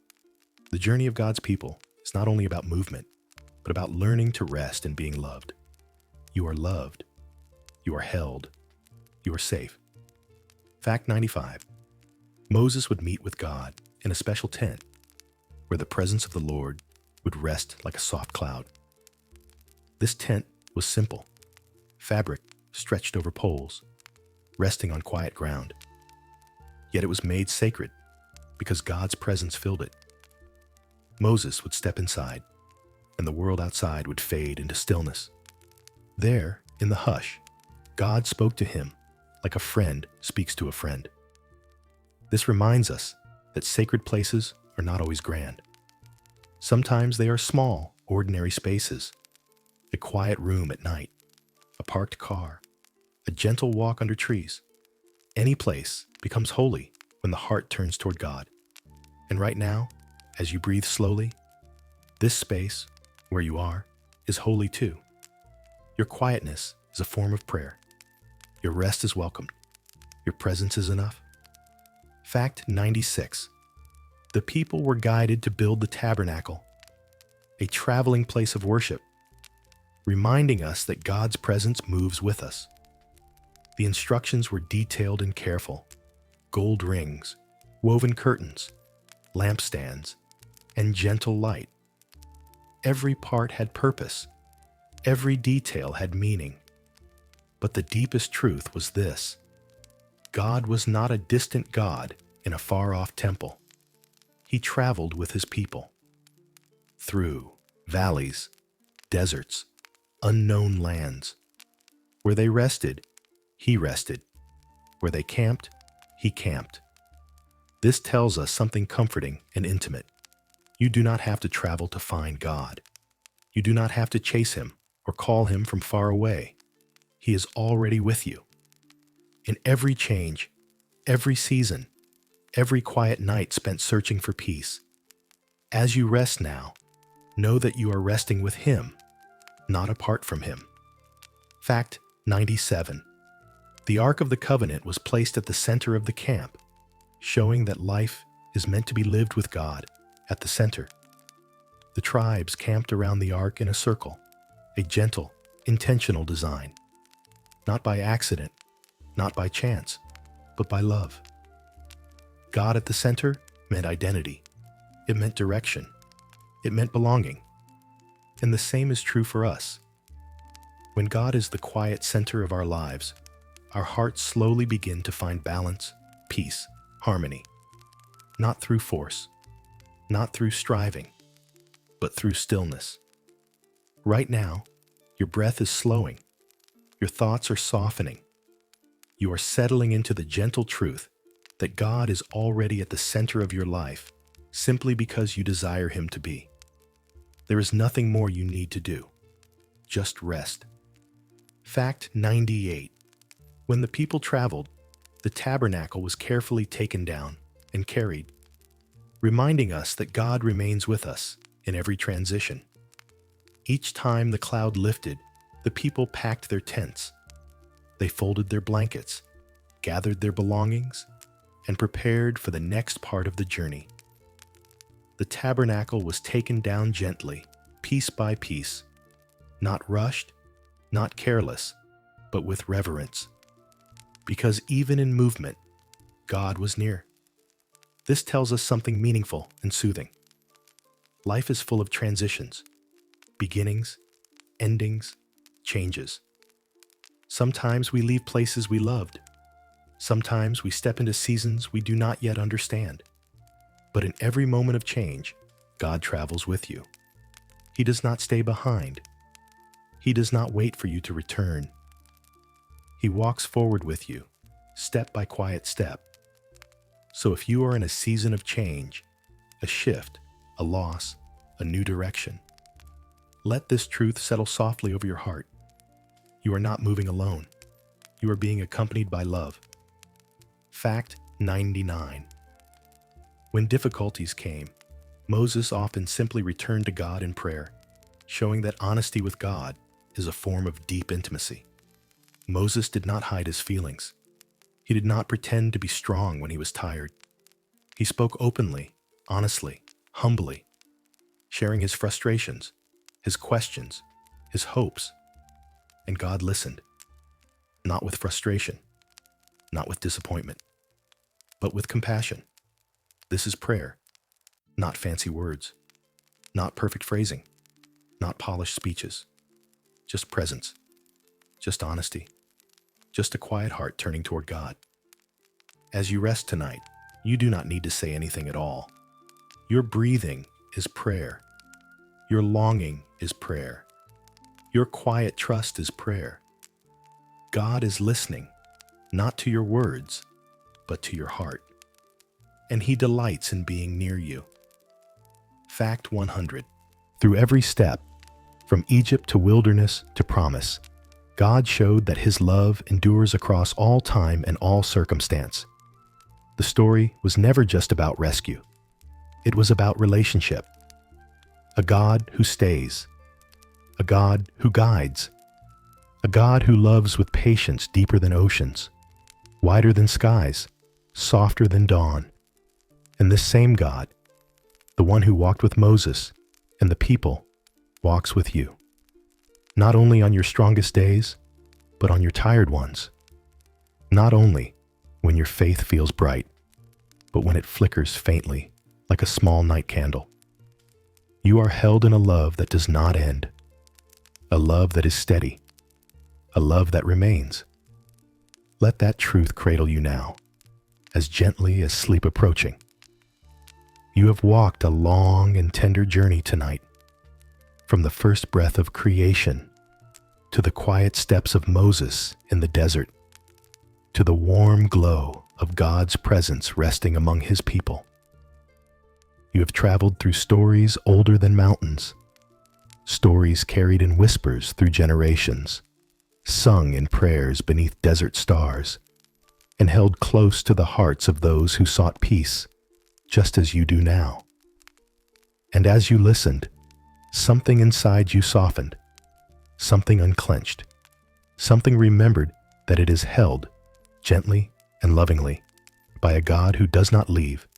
The journey of God's people is not only about movement, but about learning to rest in being loved. You are loved. You are held. You are safe. Fact 95. Moses would meet with God in a special tent where the presence of the Lord would rest like a soft cloud. This tent was simple, fabric stretched over poles, resting on quiet ground. Yet it was made sacred because God's presence filled it. Moses would step inside, and the world outside would fade into stillness. There, in the hush, God spoke to him like a friend speaks to a friend. This reminds us that sacred places are not always grand. Sometimes they are small, ordinary spaces, a quiet room at night, a parked car, a gentle walk under trees. Any place becomes holy when the heart turns toward God. And right now, as you breathe slowly, this space, where you are, is holy too. Your quietness is a form of prayer. Your rest is welcomed. Your presence is enough. Fact 96. The people were guided to build the tabernacle, a traveling place of worship, reminding us that God's presence moves with us. The instructions were detailed and careful. Gold rings, woven curtains, lampstands, and gentle light. Every part had purpose. Every detail had meaning. But the deepest truth was this: God was not a distant God in a far-off temple. He traveled with his people. Through valleys, deserts, unknown lands. Where they rested, he rested. Where they camped, he camped. This tells us something comforting and intimate. You do not have to travel to find God. You do not have to chase him or call him from far away. He is already with you. In every change, every season, every quiet night spent searching for peace. As you rest now, know that you are resting with him, not apart from him. Fact 97. The Ark of the Covenant was placed at the center of the camp, showing that life is meant to be lived with God at the center. The tribes camped around the Ark in a circle, a gentle, intentional design. Not by accident, not by chance, but by love. God at the center meant identity. It meant direction. It meant belonging. And the same is true for us. When God is the quiet center of our lives, our hearts slowly begin to find balance, peace, harmony. Not through force, not through striving, but through stillness. Right now, your breath is slowing. Your thoughts are softening. You are settling into the gentle truth that God is already at the center of your life simply because you desire him to be. There is nothing more you need to do. Just rest. Fact 98. When the people traveled, the tabernacle was carefully taken down and carried, reminding us that God remains with us in every transition. Each time the cloud lifted, the people packed their tents. They folded their blankets, gathered their belongings, and prepared for the next part of the journey. The tabernacle was taken down gently, piece by piece, not rushed, not careless, but with reverence. Because even in movement, God was near. This tells us something meaningful and soothing. Life is full of transitions, beginnings, endings, changes. Sometimes we leave places we loved. Sometimes we step into seasons we do not yet understand. But in every moment of change, God travels with you. He does not stay behind. He does not wait for you to return. He walks forward with you, step by quiet step. So if you are in a season of change, a shift, a loss, a new direction, let this truth settle softly over your heart. You are not moving alone. You are being accompanied by love. Fact 99. When difficulties came, Moses often simply returned to God in prayer, showing that honesty with God is a form of deep intimacy. Moses did not hide his feelings. He did not pretend to be strong when he was tired. He spoke openly, honestly, humbly, sharing his frustrations, his questions, his hopes. And God listened, not with frustration, not with disappointment, but with compassion. This is prayer, not fancy words, not perfect phrasing, not polished speeches, just presence, just honesty, just a quiet heart turning toward God. As you rest tonight, you do not need to say anything at all. Your breathing is prayer. Your longing is prayer. Your quiet trust is prayer. God is listening, not to your words, but to your heart. And he delights in being near you. Fact 100. Through every step, from Egypt to wilderness to promise, God showed that his love endures across all time and all circumstance. The story was never just about rescue. It was about relationship. A God who stays. A God who guides. A God who loves with patience deeper than oceans, wider than skies, softer than dawn. And this same God, the one who walked with Moses and the people, walks with you. Not only on your strongest days, but on your tired ones. Not only when your faith feels bright, but when it flickers faintly like a small night candle. You are held in a love that does not end, a love that is steady, a love that remains. Let that truth cradle you now, as gently as sleep approaching. You have walked a long and tender journey tonight, From the first breath of creation, to the quiet steps of Moses in the desert, to the warm glow of God's presence resting among his people. You have traveled through stories older than mountains, stories carried in whispers through generations, sung in prayers beneath desert stars, and held close to the hearts of those who sought peace, just as you do now. And as you listened, something inside you softened, something unclenched, something remembered that it is held gently and lovingly by a God who does not leave,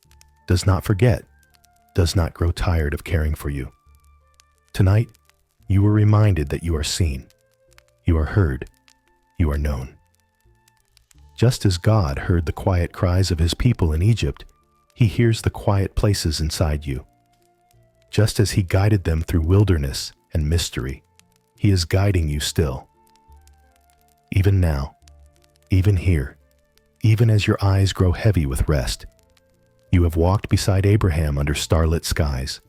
does not forget, does not grow tired of caring for you. Tonight, you were reminded that you are seen, you are heard, you are known. Just as God heard the quiet cries of his people in Egypt, he hears the quiet places inside you. Just as he guided them through wilderness and mystery, he is guiding you still. Even now, even here, even as your eyes grow heavy with rest, you have walked beside Abraham under starlit skies.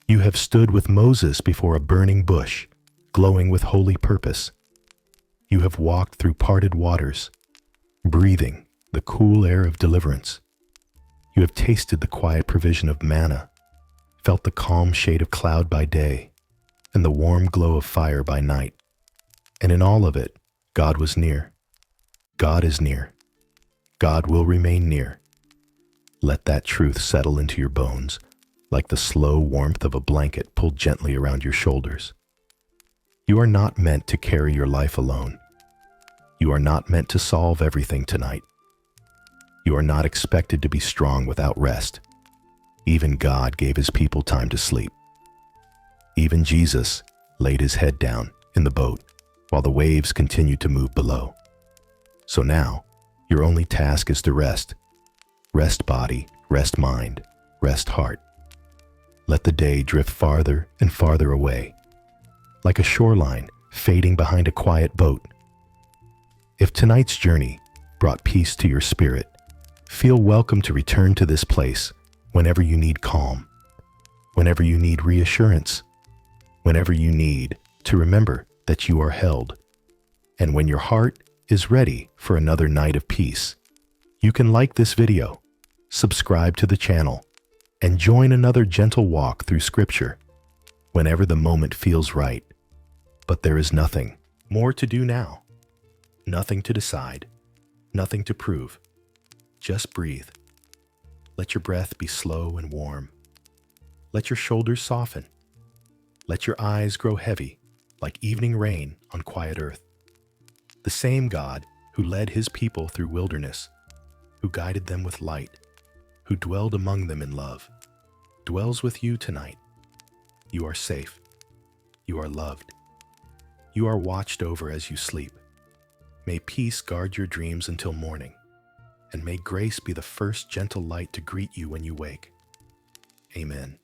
You have stood with Moses before a burning bush, glowing with holy purpose. You have walked through parted waters, breathing the cool air of deliverance. You have tasted the quiet provision of manna, felt the calm shade of cloud by day, and the warm glow of fire by night. And in all of it, God was near. God is near. God will remain near. Let that truth settle into your bones, like the slow warmth of a blanket pulled gently around your shoulders. You are not meant to carry your life alone. You are not meant to solve everything tonight. You are not expected to be strong without rest. Even God gave his people time to sleep. Even Jesus laid his head down in the boat while the waves continued to move below. So now, your only task is to rest. Rest body, rest mind, rest heart. Let the day drift farther and farther away, like a shoreline fading behind a quiet boat. If tonight's journey brought peace to your spirit, feel welcome to return to this place whenever you need calm, whenever you need reassurance, whenever you need to remember that you are held. And when your heart is ready for another night of peace, you can like this video, subscribe to the channel, and join another gentle walk through Scripture whenever the moment feels right. But there is nothing more to do now. Nothing to decide, nothing to prove. Just breathe. Let your breath be slow and warm. Let your shoulders soften. Let your eyes grow heavy like evening rain on quiet earth. The same God who led his people through wilderness, who guided them with light, who dwelled among them in love, dwells with you tonight. You are safe. You are loved. You are watched over as you sleep. May peace guard your dreams until morning, and may grace be the first gentle light to greet you when you wake. Amen.